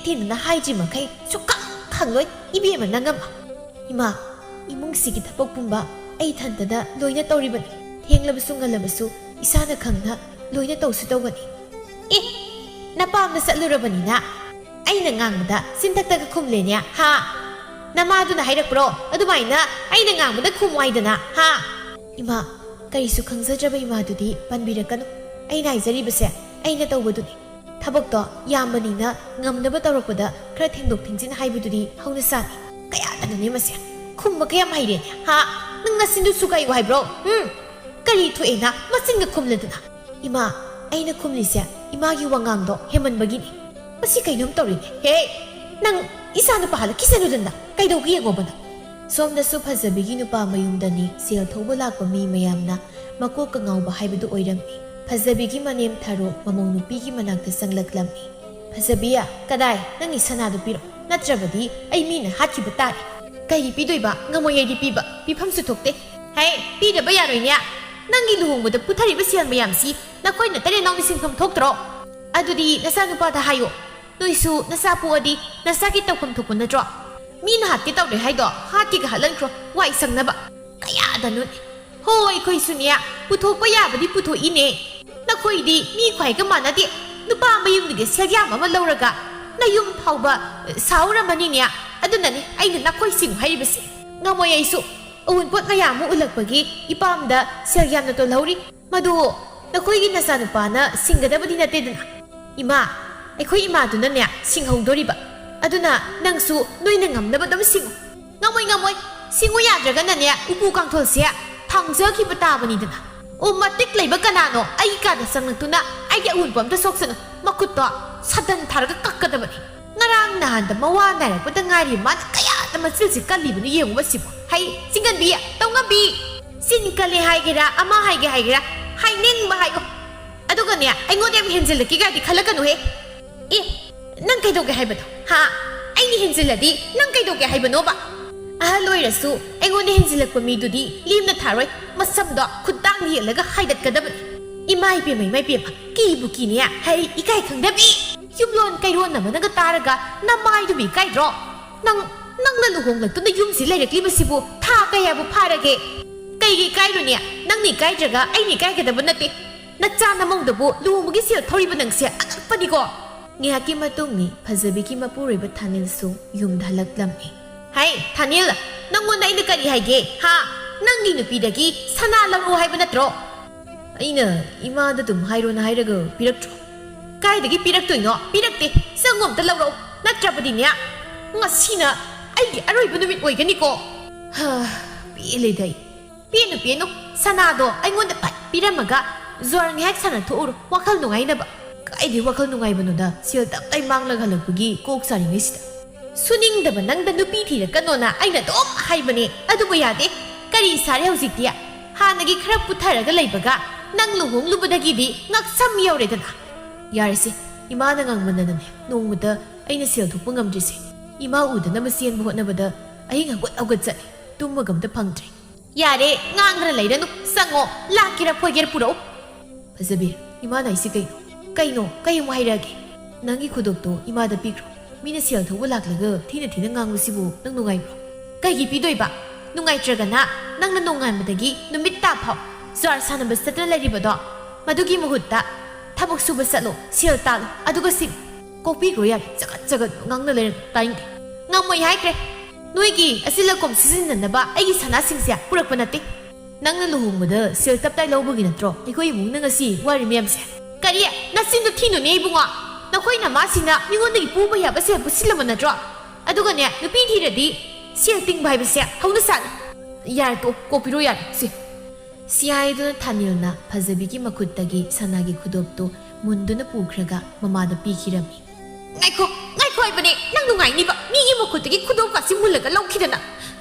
ꯊꯤꯟꯗꯅ ꯍꯥꯏꯗ꯭ꯔꯤ ꯃꯈꯩ ꯁꯨꯛꯈꯪ ꯈꯪꯂꯣꯏ ꯏꯕꯦꯝꯃ ꯅꯪꯉꯝꯃ. ꯏꯃꯥ 이몽식이 ꯊꯕꯛꯄꯨꯝꯕ ꯑꯩ ꯊꯟꯇꯗ ꯂꯣꯏꯅ ꯇꯧꯔꯤꯕꯅꯤ. ꯊꯦꯡꯂꯕꯁꯨ ꯉꯜꯂꯕꯁꯨ ꯏꯁꯥꯅ ꯈꯪꯅ ꯂꯣꯏꯅ ꯇꯧꯁꯨ ꯇꯧꯒꯅꯤ. ꯅꯄꯥꯝꯗ ꯆꯠꯂꯨꯔꯕꯅꯤꯅ ꯑꯩꯅ ꯉꯥꯡꯕꯗ ꯆꯤꯟꯊꯛꯇꯒ ꯈꯨꯝꯂꯦꯅꯦ ꯍꯥ? ꯅꯃꯥꯗꯨꯅ ꯍꯥꯏꯔꯛꯄ꯭ꯔꯣ ꯑꯗꯨꯃꯥꯏꯅ ꯑꯩꯅ ꯉꯥꯡꯕꯗ ꯈꯨꯝꯃꯨ ꯍꯥꯏꯗꯅ ꯍꯥ? ꯏꯃꯥ ꯀꯔꯤꯁꯨ ꯈꯪꯖꯗ꯭ꯔꯕ ꯏꯃꯥꯗꯨꯗꯤ ꯄꯟꯕꯤꯔꯛꯀꯅꯨ. ꯑꯩꯅ ꯍꯥꯏꯖꯔꯤꯕꯁꯦ ꯑꯩꯅ ꯇꯧꯕꯗꯨꯅꯤ. ꯊꯕꯛꯇꯣ ꯌꯥꯝꯕꯅꯤꯅ ꯉꯝꯅꯕ ꯇꯧꯔꯛꯄꯗ ꯈꯔ ꯊꯦꯡꯗꯣꯛ ꯊꯦꯡꯖꯤꯟ ꯍꯥꯏꯕꯗꯨꯗꯤ ꯍꯧꯅꯁꯥꯅꯤ. ꯀꯌꯥꯗꯅꯣꯅꯦ ꯃꯁꯦ ꯈꯨꯝꯕ ꯀꯌꯥꯝ ꯍꯩꯔꯦꯅꯦ ꯍꯥ? ꯅꯪ ꯅꯆꯤꯟꯗꯨꯁꯨ ꯀꯩ ꯍꯥꯏꯕ꯭ꯔꯣ? ꯀꯔꯤ ꯊꯣꯛꯑꯦꯅ ꯃꯆꯤꯟꯒ ꯈꯨꯝꯂꯗꯅ? ꯏꯃꯥ ꯑꯩꯅ ꯈꯨꯝꯂꯤꯁꯦ ꯏꯃꯥꯒꯤ ꯋꯥꯉꯥꯡꯗꯣ ꯍꯦꯃꯟꯕꯒꯤꯅꯤ. ꯃꯁꯤ ꯀꯩꯅꯣꯝ ꯇꯧꯔꯤꯅꯦ. ꯍꯦ ꯅꯪ ꯏꯆꯥ ꯅꯨꯄꯥ ꯍꯜꯂꯛꯈꯤꯁꯅꯨꯗꯅ ꯀꯩꯗꯧꯒꯦ ꯌꯦꯡꯉꯣꯕꯅ. ꯁꯣꯝꯗꯁꯨ ꯐꯖꯕꯤꯒꯤ ꯅꯨꯄꯥ ꯃꯌꯨꯝꯗꯅꯤ ꯁꯦꯜ ꯊꯧꯕ ꯂꯥꯛꯄ ꯃꯤ ꯃꯌꯥꯝꯅ ꯃꯀꯣꯛꯀ ꯉꯥꯎꯕ ꯍꯥꯏꯕꯗꯨ ꯑꯣꯏꯔꯝꯃꯤ. ꯐꯖꯕꯤꯒꯤ ꯃꯅꯦꯝ ꯊꯥꯔꯣ ꯃꯃꯧ ꯅꯨꯄꯤꯒꯤ ꯃꯅꯥꯛꯇ ꯆꯪꯂꯛꯂꯝꯃꯤ. ꯐꯖꯕꯤꯌꯥ ꯀꯗꯥꯏ ꯅꯪꯒꯤ ꯁꯅꯥꯗꯨ ꯄꯤꯔꯣ ꯅꯠꯇ꯭ꯔꯕꯗꯤ ꯑꯩ ꯃꯤꯅ ꯍꯥꯠꯈꯤꯕ ꯇꯥꯔꯦ. ꯀꯩꯒꯤ ꯄꯤꯗꯣꯏꯕ? ꯉꯝꯃꯣꯏ ꯑꯩꯗꯤ ꯄꯤꯕ ꯄꯤꯐꯝꯁꯨ ꯊꯣꯛꯇꯦ. ꯍꯦ ꯄꯤꯗꯕ ꯌꯥꯔꯣꯏꯅꯦ. ꯅꯪꯒꯤ ꯂꯨꯍꯣꯡꯕꯗ ꯄꯨꯊꯔꯤꯕ ꯁꯦꯜ ꯃꯌꯥꯝꯁꯤ ꯅꯈꯣꯏꯅ ꯇꯔꯦꯠ ꯅꯥꯎꯅ ꯁꯤꯟꯐꯝ ꯊꯣꯛꯇ꯭ꯔꯣ? ꯑꯗꯨꯗꯤ ꯅꯆꯥꯅꯨꯄꯥꯗ ꯍꯥꯏꯌꯣ. ꯅꯣꯏꯁꯨ ꯅꯆꯥ ꯄꯣꯛꯑꯗꯤ ꯅꯆꯥꯒꯤ ꯇꯧꯐꯝ ꯊꯣꯛꯄ ꯅꯠꯇ꯭ꯔꯣ? ꯃꯤꯅ ꯍꯥꯠꯀꯦ ꯇꯧꯔꯦ ꯍꯥꯏꯗꯣ ꯍꯥꯠꯀꯦꯒ ꯍꯥꯠꯂꯟꯈ꯭ꯔꯣ ꯋꯥꯏ ꯁꯪꯅꯕ. ꯀꯌꯥꯗꯅꯣꯅꯦ. ꯍꯣꯏ ꯑꯩꯈꯣꯏꯁꯨꯅꯦ ꯄꯨꯊꯣꯛꯄ ꯌꯥꯕꯗꯤ ꯄꯨꯊꯣꯛꯏꯅꯦ. ꯅꯈꯣꯏꯗꯤ ꯃꯤ ꯈ꯭ꯋꯥꯏꯒ ꯃꯥꯟꯅꯗꯦ. ꯅꯨꯄꯥ ꯃꯌꯨꯝꯗꯒꯤ ꯁꯦꯜꯌꯥꯝ ꯑꯃ ꯂꯧꯔꯒ ꯅꯌꯨꯝ ꯐꯥꯎꯕ ꯁꯥꯎꯔꯝꯃꯅꯤꯅꯦ. ꯑꯗꯨꯅꯅꯦ ꯑꯩꯅ ꯅꯈꯣꯏꯁꯤꯡ ꯍꯥꯏꯔꯤꯕꯁꯤ. ꯉꯝꯃꯣꯏ ꯑꯩꯁꯨ ꯑꯎꯟꯄꯣꯠ ꯃꯌꯥꯝ ꯑꯃ ꯎꯠꯂꯛꯄꯒꯤ ꯏꯄꯥꯝꯗ ꯁꯦꯜ ꯌꯥꯝꯅ ꯇꯣꯜꯍꯧꯔꯤ. ꯃꯗꯨ ꯅꯈꯣꯏꯒꯤ ꯅꯆꯥꯅꯨꯄꯥꯅ ꯁꯤꯡꯒꯗꯕꯗꯤ ꯅꯠꯇꯦꯗꯅ. ꯏꯃꯥ ꯑꯩꯈꯣꯏ ꯏꯃꯥꯗꯨꯅꯅꯦ ꯁꯤꯡꯍꯧꯗꯣꯔꯤꯕ. ꯑꯗꯨꯅ ꯅꯪꯁꯨ ꯅꯣꯏꯅ ꯉꯝꯅꯕ ꯑꯗꯨꯝ ꯁꯤꯡꯉꯨ. ꯉꯝꯃꯣꯏ ꯁꯤꯡꯉꯨ ꯌꯥꯗ꯭ꯔꯒꯅꯅꯦ ꯎꯄꯨ ꯀꯥꯡꯊꯣꯜꯁꯦ ꯊꯥꯡꯖꯈꯤꯕ ꯇꯥꯕꯅꯤꯗꯅ. ꯑꯣ ꯃꯇꯤꯛ ꯂꯩꯕ ꯀꯅꯥꯅꯣ ꯑꯩꯒꯤ ꯀꯥꯗ ꯆꯪꯂꯛꯇꯨꯅ ꯑꯩꯒꯤ ꯑꯎꯟꯄꯣꯠ ꯑꯝꯇ ꯁꯣꯛꯁꯅꯨ. ꯃꯈꯨꯠꯇꯣ ꯁꯥꯗꯟ ꯊꯥꯔꯒ ꯀꯛꯀꯗꯕꯅꯤ. ꯉꯔꯥꯡ ꯅꯍꯥꯟꯗ ꯃꯋꯥ ꯅꯥꯏꯔꯛꯄꯗ ꯉꯥꯏꯔꯤ ꯃꯥꯅ ꯀꯌꯥꯗ ꯃꯆꯤꯜꯁꯤ ꯀꯜꯂꯤꯕꯅꯣ ꯌꯦꯡꯉꯨ ꯃꯁꯤꯕꯨ. ꯍꯩ ꯆꯤꯡꯒꯟꯕꯤ ꯇꯧꯉꯝꯕꯤ ꯆꯤꯟ ꯀꯜꯂꯦ ꯍꯥꯏꯒꯦꯔꯥ ꯑꯃ ꯍꯥꯏꯒꯦꯔꯥ ꯍꯥꯏꯅꯤꯡꯕ ꯍꯥꯏꯌꯣ. ꯑꯗꯨꯒꯅꯦ ꯑꯩꯉꯣꯟꯗ ꯌꯥꯝ ꯍꯦꯟꯖꯤꯜꯂꯛꯀꯦ ꯒꯥꯏꯗꯤ ꯈꯜꯂꯛꯀꯅꯨꯍꯦ. ꯅꯪ ꯀꯩꯗꯧꯒꯦ ꯍꯥꯏꯕꯅꯣ ꯍꯥ? ꯑꯩꯅ ꯍꯦꯟꯖꯤꯜꯂꯗꯤ ꯅꯪ ꯀꯩꯗꯧꯒꯦ ꯍꯥꯏꯕꯅꯣꯕ? ꯑꯍꯜ ꯑꯣꯏꯔꯁꯨ ꯑꯩꯉꯣꯟꯗ ꯍꯦꯟꯖꯤꯜꯂꯛꯄ ꯃꯤꯗꯨꯗꯤ ꯂꯦꯝꯅ ꯊꯥꯔꯣꯏ. ꯃꯁꯝꯗꯣ ꯈꯨꯠꯇꯥꯡ ꯌꯦꯜꯂꯒ ꯍꯥꯏꯗꯠꯀꯗꯕꯅꯤ. ꯏꯃꯥ ꯏꯄꯦꯝꯃ ꯀꯤꯕꯨ ꯀꯤꯅꯦ. ꯍꯩ ꯏꯀꯥꯏ ꯈꯪꯗꯕꯤ. ꯌꯨꯝꯂꯣꯟ ꯀꯩꯔꯣꯟ ꯑꯃꯅꯒ ꯇꯥꯔꯒ ꯅꯃꯥꯏꯗꯨꯕꯨ ꯏꯀꯥꯏꯗ꯭ꯔꯣ? ꯅꯪꯅ ꯂꯨꯍꯣꯡꯂꯛꯇꯨꯅ ꯌꯨꯝꯁꯤ ꯂꯩꯔꯛꯂꯤꯕꯁꯤꯕꯨ ꯊꯥ ꯀꯌꯥꯕꯨ ꯐꯥꯔꯒꯦ? ꯀꯩꯒꯤ ꯏꯀꯥꯏꯔꯨꯅꯦ? ꯅꯪꯅ ꯏꯀꯥꯏꯗ꯭ꯔꯒ ꯑꯩꯅ ꯏꯀꯥꯏꯒꯗꯕ ꯅꯠꯇꯦ. ꯅꯆꯥ ꯅꯃꯧꯗꯕꯨ ꯂꯨꯍꯣꯡꯕꯒꯤ ꯁꯦꯜ ꯊꯧꯔꯤꯕ ꯅꯪꯁꯦ ꯑꯉꯛꯄꯅꯤꯀꯣ. ꯉꯥꯏꯍꯥꯛꯀꯤ ꯃꯇꯨꯡꯅꯤ ꯐꯖꯕꯤꯒꯤ ꯃꯄꯨꯔꯣꯏꯕ ꯊꯥꯅꯤꯜꯁꯨ ꯌꯨꯝꯗ ꯍꯜꯂꯛꯂꯝꯃꯤ. ꯍꯩ ꯊꯥꯅꯤꯜ ꯅꯪꯉꯣꯟꯗ ꯑꯩꯅ ꯀꯔꯤ ꯍꯥꯏꯒꯦ ꯍꯥ? ꯅꯪꯒꯤ ꯅꯨꯄꯤꯗꯒꯤ ꯁꯅꯥ ꯂꯧꯔꯣ ꯍꯥꯏꯕ ꯅꯠꯇ꯭ꯔꯣ? ꯑꯩꯅ ꯏꯃꯥꯗ ꯑꯗꯨꯝ ꯍꯥꯏꯔꯣꯅ ꯍꯥꯏꯔꯒ ꯄꯤꯔꯛꯇ꯭ꯔꯣ? ꯀꯥꯏꯗꯒꯤ ꯄꯤꯔꯛꯇꯣꯏꯅꯣ? ꯄꯤꯔꯛꯇꯦ. ꯆꯪꯉꯣ ꯑꯝꯇ ꯂꯧꯔꯛꯎ. ꯅꯠꯇ꯭ꯔꯕꯗꯤꯅꯦ ꯉꯁꯤꯅ ꯑꯩꯒꯤ ꯑꯔꯣꯏꯕ ꯅꯨꯃꯤꯠ ꯑꯣꯏꯒꯅꯤꯀꯣ. ꯄꯦꯜꯂꯦꯗ ꯑꯩ. ꯄꯦꯟꯅꯨ ꯁꯅꯥꯗꯣ ꯑꯩꯉꯣꯟꯗ ꯐꯠ ꯄꯤꯔꯝꯃꯒ ꯖ꯭ꯋꯥꯔ ꯉꯥꯏꯍꯥꯛ ꯁꯥꯟꯅ ꯊꯣꯛꯎꯔꯣ ꯋꯥꯈꯜ ꯅꯨꯡꯉꯥꯏꯅꯕ. ꯀꯥꯏꯗꯒꯤ ꯋꯥꯈꯜ ꯅꯨꯡꯉꯥꯏꯕꯅꯣꯗ ꯁꯦꯜ ꯇꯞꯇꯥꯏ ꯃꯥꯡꯂꯒ ꯍꯜꯂꯛꯄꯒꯤ ꯀꯣꯛ ꯆꯥꯔꯤꯉꯩꯁꯤꯗ. ꯁꯨꯅꯤꯡꯗꯕ ꯅꯪꯗ ꯅꯨꯄꯤ ꯊꯤꯔꯛꯀꯅꯣꯅ ꯑꯩꯅ ꯑꯗꯨꯝ ꯍꯥꯏꯕꯅꯦ. ꯑꯗꯨꯕꯨ ꯌꯥꯗꯦ. ꯀꯔꯤ ꯁꯥꯔꯦ ꯍꯧꯖꯤꯛꯇꯤ? ꯍꯥꯟꯅꯒꯤ ꯈꯔ ꯄꯨꯊꯔꯒ ꯂꯩꯕꯒ ꯅꯪ ꯂꯨꯍꯣꯡꯂꯨꯕꯗꯒꯤꯗꯤ ꯉꯛꯁꯝ ꯌꯧꯔꯦꯗꯅ. ꯌꯥꯔꯦꯁꯦ ꯏꯃꯥꯅ ꯉꯥꯡꯃꯟꯗꯅꯅꯦ ꯅꯣꯡꯃꯗ ꯑꯩꯅ ꯁꯦꯜ ꯊꯣꯛꯄ ꯉꯝꯗ꯭ꯔꯤꯁꯦ. ꯏꯃꯥ ꯎꯗꯅꯕ ꯆꯦꯟꯕ ꯍꯣꯠꯅꯕꯗ ꯑꯍꯤꯡ ꯍꯧꯒꯠ ꯆꯠꯂꯦ. ꯇꯨꯝꯃꯒ ꯑꯝꯇ ꯐꯪꯗ꯭ꯔꯦ. ꯌꯥꯔꯦ ꯉꯥꯡꯗꯅ ꯂꯩꯔꯅꯨ. ꯆꯪꯉꯣ ꯂꯥꯛꯀꯦꯔꯥ ꯐꯣꯏꯒꯦꯔꯥ ꯄꯨꯔꯛꯎ. ꯐꯖꯕꯤ ꯏꯃꯥꯅ ꯑꯩꯁꯦ ꯀꯩ ꯑꯃꯨꯛ ꯍꯥꯏꯔꯛꯑꯒꯦ? ꯅꯪꯒꯤ ꯈꯨꯗꯣꯞꯇꯣ ꯏꯃꯥꯗ ꯄꯤꯈ꯭ꯔꯣ. ꯃꯤꯅ ꯁꯦꯜ ꯊꯧꯕ ꯂꯥꯛꯂꯒ ꯊꯤꯅ ꯉꯥꯡꯕꯁꯤꯕꯨ ꯅꯪ ꯅꯨꯡꯉꯥꯏꯕ꯭ꯔో? ꯀꯩꯒꯤ ꯄꯤꯗꯣꯏꯕ? ꯅꯨꯡꯉꯥꯏꯇ꯭ꯔꯒꯅ ꯅꯪꯅ ꯅꯣꯡꯉꯥꯟꯕꯗꯒꯤ ꯅꯨꯃꯤꯠ ꯇꯥꯐꯥꯎ ꯖ꯭ꯋꯥꯔ ꯁꯥꯟꯅꯕ ꯆꯠꯇꯅ ꯂꯩꯔꯤꯕꯗꯣ ꯃꯗꯨꯒꯤ ꯃꯍꯨꯠꯇ ꯊꯕꯛ ꯁꯨꯕ ꯆꯠꯂꯣ. ꯁꯦꯜ ꯇꯥꯜꯂꯣ. ꯑꯗꯨꯒ ꯀꯣꯛꯄꯤꯈ꯭ꯔꯣ. ꯌꯥꯔꯦ ꯆꯒꯠ ꯉꯥꯡꯅ ꯂꯩꯔꯅꯨ. ꯇꯥꯏꯅꯤꯡꯗꯦ. ꯉꯝꯃꯣꯏ ꯍꯥꯏꯈ꯭ꯔꯦ. ꯅꯣꯏꯒꯤ ꯑꯁꯤꯜ ꯑꯀꯣꯝ ꯁꯤꯖꯤꯟꯅꯅꯕ ꯑꯩꯒꯤ ꯁꯅꯥꯁꯤꯡꯁꯦ ꯄꯨꯔꯛꯄ ꯅꯠꯇꯦ. ꯅꯪꯅ ꯂꯨꯍꯣꯡꯕꯗ ꯁꯦꯜ ꯇꯞꯇꯥꯏ ꯂꯧꯕꯒꯤ ꯅꯠꯇ꯭ꯔꯣ ꯑꯩꯈꯣꯏ ꯏꯃꯨꯡꯅꯉꯁꯤ ꯋꯥꯔꯤ ꯃꯌꯥꯝꯁꯦ? ꯀꯔꯤ ꯅꯆꯤꯟꯗꯣ ꯊꯤꯅꯨꯅꯦ ꯏꯕꯨꯡꯉꯣ. ꯅꯈꯣꯏꯅ ꯃꯥꯁꯤꯅ ꯃꯤꯉꯣꯟꯗꯒꯤ ꯄꯨꯕ ꯌꯥꯕ ꯁꯦꯜ ꯄꯨꯁꯤꯜꯂꯝꯕ ꯅꯠꯇ꯭ꯔꯣ? ꯑꯗꯨꯒꯅꯦ ꯅꯨꯄꯤ ꯊꯤꯔꯗꯤ ꯁꯦꯜ ꯇꯤꯡꯕ ꯍꯥꯏꯕꯁꯦ ꯍꯧꯅꯁꯥꯅꯤ. ꯌꯥꯔꯦ ꯀꯣꯛꯄꯤꯔꯣ ꯌꯥꯔꯦ. ꯁꯤ ꯍꯥꯏꯗꯨꯅ ꯊꯥꯅꯤꯜꯅ ꯐꯖꯕꯤꯒꯤ ꯃꯈꯨꯠꯇꯒꯤ ꯁꯅꯥꯒꯤ ꯈꯨꯗꯣꯞꯇꯨ ꯃꯨꯟꯗꯨꯅ ꯄꯨꯈ꯭ꯔꯒ ꯃꯃꯥꯗ ꯄꯤꯈꯤꯔꯝꯃꯤ. ꯉꯥꯏꯈꯣ ꯍꯥꯏꯕꯅꯦ. ꯅꯪ ꯅꯨꯡꯉꯥꯏꯅꯤꯕ ꯃꯤꯒꯤ ꯃꯈꯨꯠꯇꯒꯤ ꯈꯨꯗꯣꯞꯀꯥꯁꯤ ꯃꯨꯜꯂꯒ ꯂꯧꯈꯤꯗꯅ.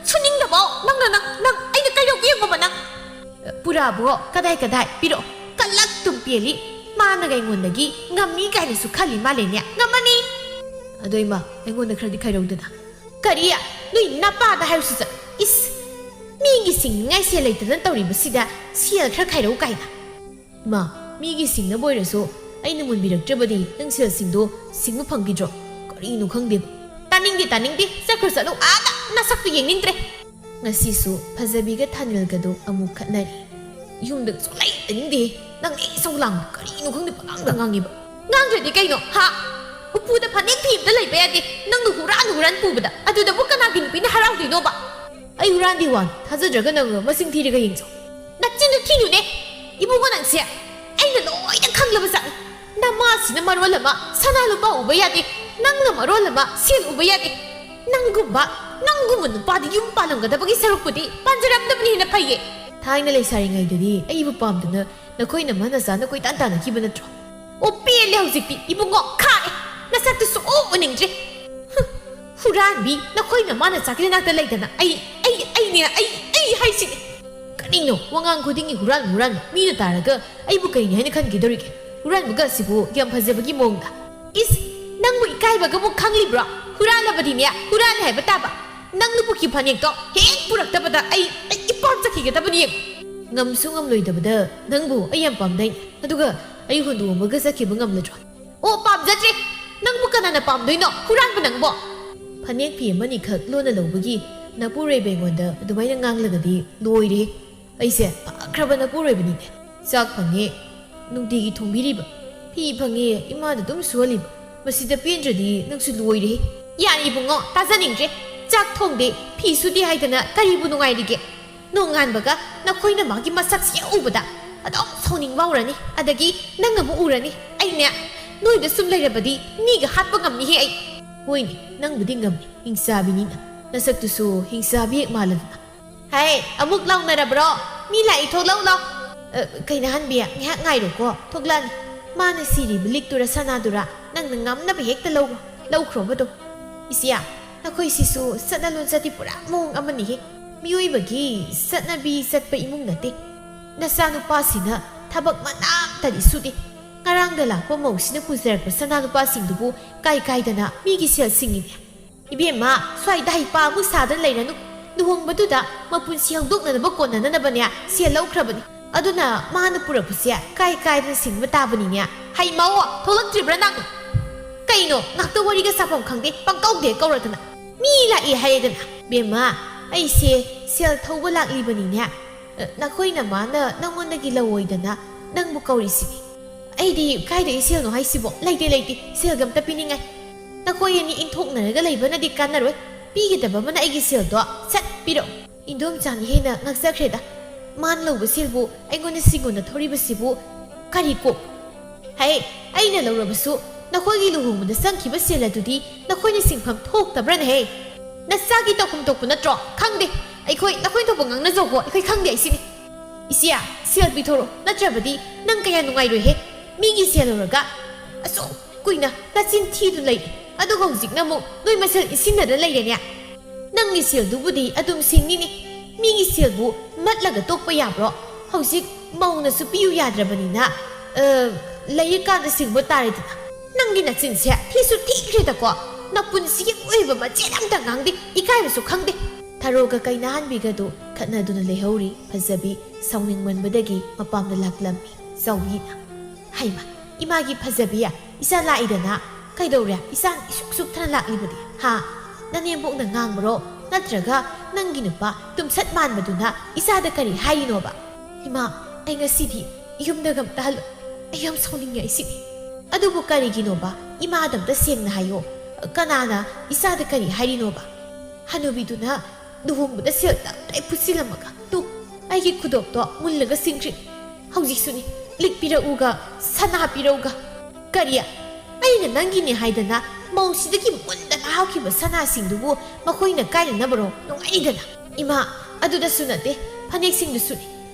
ꯁꯨꯅꯤꯡꯗꯕꯣ. ꯅꯪ ꯑꯩꯅ ꯀꯩꯗꯧꯒꯦ ꯌꯦꯡꯉꯣꯕ ꯅꯪ. ꯄꯨꯔꯥꯕꯣ ꯀꯗꯥꯏ ꯄꯤꯔꯣ ꯀꯜꯂꯛ ꯇꯨꯝ ꯄꯦꯜꯂꯤ ꯃꯥꯅꯒ ꯑꯩꯉꯣꯟꯗꯒꯤ ꯉꯝꯅꯤ ꯀꯥꯏꯅꯁꯨ ꯈꯜꯂꯤ ꯃꯥꯜꯂꯦꯅꯦ ꯉꯝꯃꯅꯤ ꯑꯗꯣ ꯏꯃꯥ ꯑꯩꯉꯣꯟꯗ ꯈꯔꯗꯤ ꯈꯥꯏꯔꯧꯗꯅ ꯀꯔꯤ ꯅꯣꯏ ꯅꯄꯥꯗ ꯍꯥꯏꯔꯨꯁꯨ ꯆꯠ ꯏꯁ ꯃꯤꯒꯤ ꯁꯤꯡꯅꯤꯡꯉꯥꯏ ꯁꯦꯜ ꯂꯩꯇꯗꯅ ꯇꯧꯔꯤꯕꯁꯤꯗ ꯁꯦꯜ ꯈꯔ ꯈꯥꯏꯔꯧ ꯀꯥꯏꯅ ꯏꯃꯥ ꯃꯤꯒꯤ ꯁꯤꯡꯅꯕ ꯑꯣꯏꯔꯁꯨ ꯑꯩꯅ ꯃꯨꯟꯕꯤꯔꯛꯇ꯭ꯔꯕꯗꯤ ꯅꯪ ꯁꯦꯜꯁꯤꯡꯗꯣ ꯁꯤꯡꯕ ꯐꯪꯈꯤꯗ꯭ꯔꯣ ꯀꯔꯤꯅꯣ ꯈꯪꯗꯦꯕ ꯇꯥꯅꯤꯡꯗꯦ ꯆꯠꯈ꯭ꯔꯣ ꯆꯠꯂꯨ ꯑꯥꯗ ꯅꯁꯛꯇꯨ ꯌꯦꯡꯅꯤꯡꯗ꯭ꯔꯦ ꯉꯁꯤꯁꯨ ꯐꯖꯕꯤꯒ ꯊꯥꯅꯤꯜꯒꯗꯣ ꯑꯃꯨꯛ ꯈꯠꯅꯔꯤ ꯌꯨꯝꯗ ꯁꯨꯡꯂꯩ ꯂꯩꯅꯤꯡꯗꯦ ꯅꯪ ꯏꯁꯧ ꯂꯥꯡꯕ ꯀꯔꯤꯅꯣ ꯈꯪꯗꯦ ꯄꯪꯉꯥꯡꯗ ꯉꯥꯡꯉꯤꯕ ꯉꯥꯡꯗ꯭ꯔꯗꯤ ꯀꯩꯅꯣ ꯍꯥ ꯎꯄꯨꯗ ꯐꯅꯦꯛ ꯐꯤ ꯑꯝꯇ ꯂꯩꯕ ꯌꯥꯗꯦ ꯅꯪꯅ ꯍꯨꯔꯥꯟ ꯄꯨꯕꯗ ꯑꯗꯨꯗꯕꯨ ꯀꯅꯥꯒꯤ ꯅꯨꯄꯤꯅ ꯍꯔꯥꯎꯗꯣꯏꯅꯣꯕ ꯑꯩ ꯍꯨꯔꯥꯟꯗꯤ ꯋꯥꯟ ꯊꯥꯖꯗ꯭ꯔꯒ ꯅꯪ ꯃꯁꯤꯡ ꯊꯤꯔꯒ ꯌꯦꯡꯖꯧ ꯅꯆꯤꯟꯗꯨ ꯊꯤꯅꯨꯅꯦ ꯏꯕꯨꯡꯉꯣ ꯅꯪꯁꯦ ꯑꯩꯅ ꯂꯣꯏꯅ ꯈꯪꯂꯕ ꯆꯠꯂꯦ ꯅꯃꯥꯁꯤꯅ ꯃꯔꯣꯜ ꯑꯃ ꯁꯅꯥ ꯂꯨꯄꯥ ꯎꯕ ꯌꯥꯗꯦ ꯅꯪꯅ ꯃꯔꯣꯜ ꯑꯃ ꯁꯦꯜ ꯎꯕ ꯌꯥꯗꯦ ꯅꯪꯒꯨꯝꯕ ꯅꯨꯄꯥꯗꯤ ꯌꯨꯝ ꯄꯥꯜꯂꯝꯒꯗꯕꯒꯤ ꯁꯔꯨꯛꯄꯨꯗꯤ ꯄꯥꯟꯖꯔꯝꯗꯕꯅ ꯍꯦꯟꯅ ꯐꯩꯌꯦ ꯊꯥꯏꯅ ꯂꯩꯁꯥꯔꯤꯉꯩꯗꯗꯤ ꯑꯩꯕꯨ ꯄꯥꯝꯗꯅ ꯅꯈꯣꯏꯅ ꯃꯅꯆꯥꯅ ꯀꯣꯏꯇꯥꯟ ꯇꯥꯟꯅꯈꯤꯕ ꯅꯠꯇ꯭ꯔꯣ ꯑꯣ ꯄꯦꯜꯂꯦ ꯍꯧꯖꯤꯛꯇꯤ ꯏꯕꯨꯡꯉꯣ ꯈꯥꯛꯑꯦ ꯅꯁꯛꯇꯨ ꯁꯨꯛꯎ ꯎꯅꯤꯡꯗ꯭ꯔꯦ 후란비 나코이나 마나 자기네 낙다 레이다나 아이 하이시네 그니노 왕ang 고딩이 후란 미나 따라가 아이부 그이니 하니 칸 기도리게 후란 무가 시부 겸 파제버기 몽다 이스 낭부 이까이바가 뭐 캉리브라 후란라바디냐 후란 해바타바 낭누 부키 파니까 행 부락다바다 아이 이밤 자키게다바니 ngamsu ngam loidabada nangbu ayam pamdai aduga ai hundu maga sakhiba ngamladro o pamjatre nangbu kanana pamdoino huran ba nangbo phanek phi amani khak lona lobagi napurei bengonda adumaina nganglagadi loire aise akraba napurei bani chak phange nungti gi thongbiriba phi phange imada dum sualiba masida pendradi nangsu loire yani bungo tajaningje chak thongde phi sudi haidana karibu nungairige nonganbaga nakoina magi masakse ubada adom soning waurani adagi nanga mu urani aine noida sum leirabadi niga hatpa ngamni he ai hoini nang budi ngam hingsabini nasaktu su hingsabi maladna hai amuk launara bro mi lai tholau law kaina hanbia nya ngai ro ko thoglan mana siri blik tura sana dura nang ngamna ba hekta law khroba do isia nakoi sisu sanalun sati pura mong amani he 미오이버기 삿나비 삿바 이목 나대 나사누빠시나 타박 만남다리 수디 nga랑달라 뽀모시나 부자르바 사나누빠싱두부 까이까이다나 미기시얼 싱이네 이비엠마 스와이다이빠 무사든 레이라누 누홍바두다 마푼시 형독나나바 꼬나나나바냐 시엘라우크라바니 아두나 마하나 뿌라푸시야 까이까이든 싱바 따바니냐 하이마오 톨락트리브라 나누 까이노 낙도 워리가 사범 캉데 빵까우데 까우라드나 미라이 하예드나 비엠마 ꯑꯩꯁꯦ ꯁꯦꯜ ꯊꯧꯕ ꯂꯥꯛꯂꯤꯕꯅꯤꯅꯦ ꯅꯈꯣꯏꯅ ꯃꯥꯅ ꯅꯪꯉꯣꯟꯗꯒꯤ ꯂꯧꯑꯣꯏꯗꯅ ꯅꯪꯕꯨ ꯀꯧꯔꯤꯁꯤꯅꯤ ꯑꯩꯗꯤ ꯀꯥꯏꯗꯒꯤ ꯁꯦꯜꯅꯣ ꯍꯥꯏꯁꯤꯕꯣ ꯂꯩꯇꯦ ꯁꯦꯜꯒ ꯑꯝꯇ ꯄꯤꯅꯤꯡꯉꯥꯏ ꯅꯈꯣꯏ ꯑꯅꯤ ꯏꯟꯊꯣꯛꯅꯔꯒ ꯂꯩꯕꯅꯗꯤ ꯀꯥꯟꯅꯔꯣꯏ ꯄꯤꯒꯗꯕ ꯑꯃꯅ ꯑꯩꯒꯤ ꯁꯦꯜꯗꯣ ꯁꯠ ꯄꯤꯔꯛꯑꯣ ꯏꯟꯗꯣꯝꯆꯥꯅ ꯍꯦꯟꯅ ꯉꯛꯆꯈ꯭ꯔꯦꯗ ꯃꯥꯅ ꯂꯧꯕ ꯁꯦꯜꯕꯨ ꯑꯩꯉꯣꯟꯗ ꯁꯤꯒꯨꯝꯅ ꯊꯧꯔꯤꯕꯁꯤꯕꯨ ꯀꯔꯤ ꯀꯣꯛ ꯍꯩ ꯑꯩꯅ ꯂꯧꯔꯕꯁꯨ ꯅꯈꯣꯏꯒꯤ ꯂꯨꯍꯣꯡꯕꯗ ꯆꯪꯈꯤꯕ ꯁꯦꯜ ꯑꯗꯨꯗꯤ ꯅꯈꯣꯏꯅ ꯁꯤꯡꯐꯝ ꯊꯣꯛꯇꯕ꯭ꯔꯅ ꯍꯦ ꯅꯁꯥꯒꯤ ꯇꯧꯐꯝ ꯊꯣꯛꯄ ꯅꯠꯇ꯭ꯔꯣ ꯈꯪꯗꯦ ꯑꯩꯈꯣꯏ ꯅꯈꯣꯏ ꯊꯣꯛꯄ ꯉꯥꯡꯅꯖꯧꯀꯣ ꯑꯩꯈꯣꯏ ꯈꯪꯗꯦ ꯑꯩꯁꯤꯅꯤ ꯏꯆꯦ ꯁꯦꯜ ꯄꯤꯊꯣꯔꯣ ꯅꯠꯇ꯭ꯔꯕꯗꯤ ꯅꯪ ꯀꯌꯥ ꯅꯨꯡꯉꯥꯏꯔꯣꯏꯍꯦ ꯃꯤꯒꯤ ꯁꯦꯜ ꯂꯧꯔꯒ ꯑꯁꯨꯛ ꯀꯨꯏꯅ ꯅꯆꯤꯟ ꯊꯤꯗꯨꯅ ꯂꯩꯔꯦ ꯑꯗꯨꯒ ꯍꯧꯖꯤꯛꯅ ꯑꯃꯨꯛ ꯅꯣꯏ ꯃꯁꯦꯜ ꯏꯟꯁꯤꯟꯅꯗꯅ ꯂꯩꯔꯦꯅꯦ ꯅꯪꯒꯤ ꯁꯦꯜꯗꯨꯕꯨꯗꯤ ꯑꯗꯨꯝ ꯁꯤꯡꯅꯤꯅꯦ ꯃꯤꯒꯤ ꯁꯦꯜꯕꯨ ꯃꯠꯂꯒ ꯇꯣꯛꯄ ꯌꯥꯕ꯭ꯔꯣ ꯍꯧꯖꯤꯛ ꯃꯧꯅꯁꯨ ꯄꯤꯌꯨ ꯌꯥꯗ꯭ꯔꯕꯅꯤꯅ ꯂꯩꯔꯀꯥꯟꯗ ꯁꯤꯡꯕ ꯇꯥꯔꯦꯗꯅ ꯅꯪꯒꯤ ꯅꯆꯤꯟꯁꯦ ꯊꯤꯁꯨ ꯊꯤꯈ꯭ꯔꯦꯗꯀꯣ ꯅꯄꯨꯟꯁꯤꯒꯤ ꯑꯣꯏꯕ ꯃꯆꯦꯠ ꯑꯝꯇ ꯉꯥꯡꯗꯦ ꯏꯀꯥꯏꯕꯁꯨ ꯈꯪꯗꯦ ꯊꯔꯣꯒ ꯀꯩꯅꯥꯍꯟꯕꯤꯒꯗꯨ ꯈꯠꯅꯗꯨꯅ ꯂꯩꯍꯧꯔꯤ ꯐꯖꯕꯤ ꯁꯥꯎꯅꯤꯡꯃꯟꯕꯗꯒꯤ ꯃꯄꯥꯝꯗ ꯂꯥꯛꯂꯝꯃꯤ ꯆꯥꯎꯕꯤꯅ ꯍꯩꯃ ꯏꯃꯥꯒꯤ ꯐꯖꯕꯤꯌꯥ ꯏꯆꯥ ꯂꯥꯛꯏꯗꯅ ꯀꯩꯗꯧꯔꯦ ꯏꯆꯥ ꯏꯁꯨꯛ ꯁꯨꯛꯊꯅ ꯂꯥꯛꯂꯤꯕꯗꯤ ꯍꯥ ꯅꯅꯦꯝꯕꯣꯛꯅ ꯉꯥꯡꯕꯔꯣ ꯅꯠꯇ꯭ꯔꯒ ꯅꯪꯒꯤ ꯅꯨꯄꯥ ꯇꯨꯝꯁꯠ ꯃꯥꯟꯕꯗꯨꯅ ꯏꯆꯥꯗ ꯀꯔꯤ ꯍꯥꯏꯔꯤꯅꯣꯕ ꯏꯃꯥ ꯑꯩ ꯉꯁꯤꯗꯤ ꯌꯨꯝꯗꯒ ꯑꯝꯇ ꯍꯜꯂꯨ ꯑꯩ ꯌꯥꯝ ꯁꯥꯎꯅꯤꯡꯉꯦ ꯑꯩꯁꯤꯗꯤ ꯑꯗꯨꯕꯨ ꯀꯔꯤꯒꯤꯅꯣꯕ ꯏꯃꯥꯗ ꯑꯝꯇ ꯁꯦꯡꯅ ꯍꯥꯏꯌꯣ ꯀꯅꯥꯅ ꯏꯆꯥꯗ ꯀꯔꯤ ꯍꯥꯏꯔꯤꯅꯣꯕ ꯍꯅꯨꯕꯤꯗꯨꯅ ꯂꯨꯍꯣꯡꯕꯗ ꯁꯦꯜ ꯇꯞꯇꯥꯏ ꯄꯨꯁꯤꯜꯂꯝꯃꯒ ꯇꯨ ꯑꯩꯒꯤ ꯈꯨꯗꯣꯞꯇꯣ ꯃꯨꯜꯂꯒ ꯁꯤꯡꯈ꯭ꯔꯦ ꯍꯧꯖꯤꯛꯁꯨꯅꯤ ꯂꯤꯛ ꯄꯤꯔꯛꯎꯒ ꯁꯅꯥ ꯄꯤꯔꯛꯎꯒ ꯀꯔꯤ ꯑꯩꯅ ꯅꯪꯒꯤꯅꯦ ꯍꯥꯏꯗꯅ ꯃꯧꯁꯤꯗꯒꯤ ꯃꯨꯟꯗꯅ ꯍꯥꯎꯈꯤꯕ ꯁꯅꯥꯁꯤꯡꯗꯨꯕꯨ ꯃꯈꯣꯏꯅ ꯀꯥꯏꯅꯅꯕꯔꯣ ꯅꯨꯡꯉꯥꯏꯗꯅ ꯏꯃꯥ ꯑꯗꯨꯗꯁꯨ ꯅꯠꯇꯦ ꯐꯅꯦꯛꯁꯤꯡꯗꯨꯁꯨꯅꯤ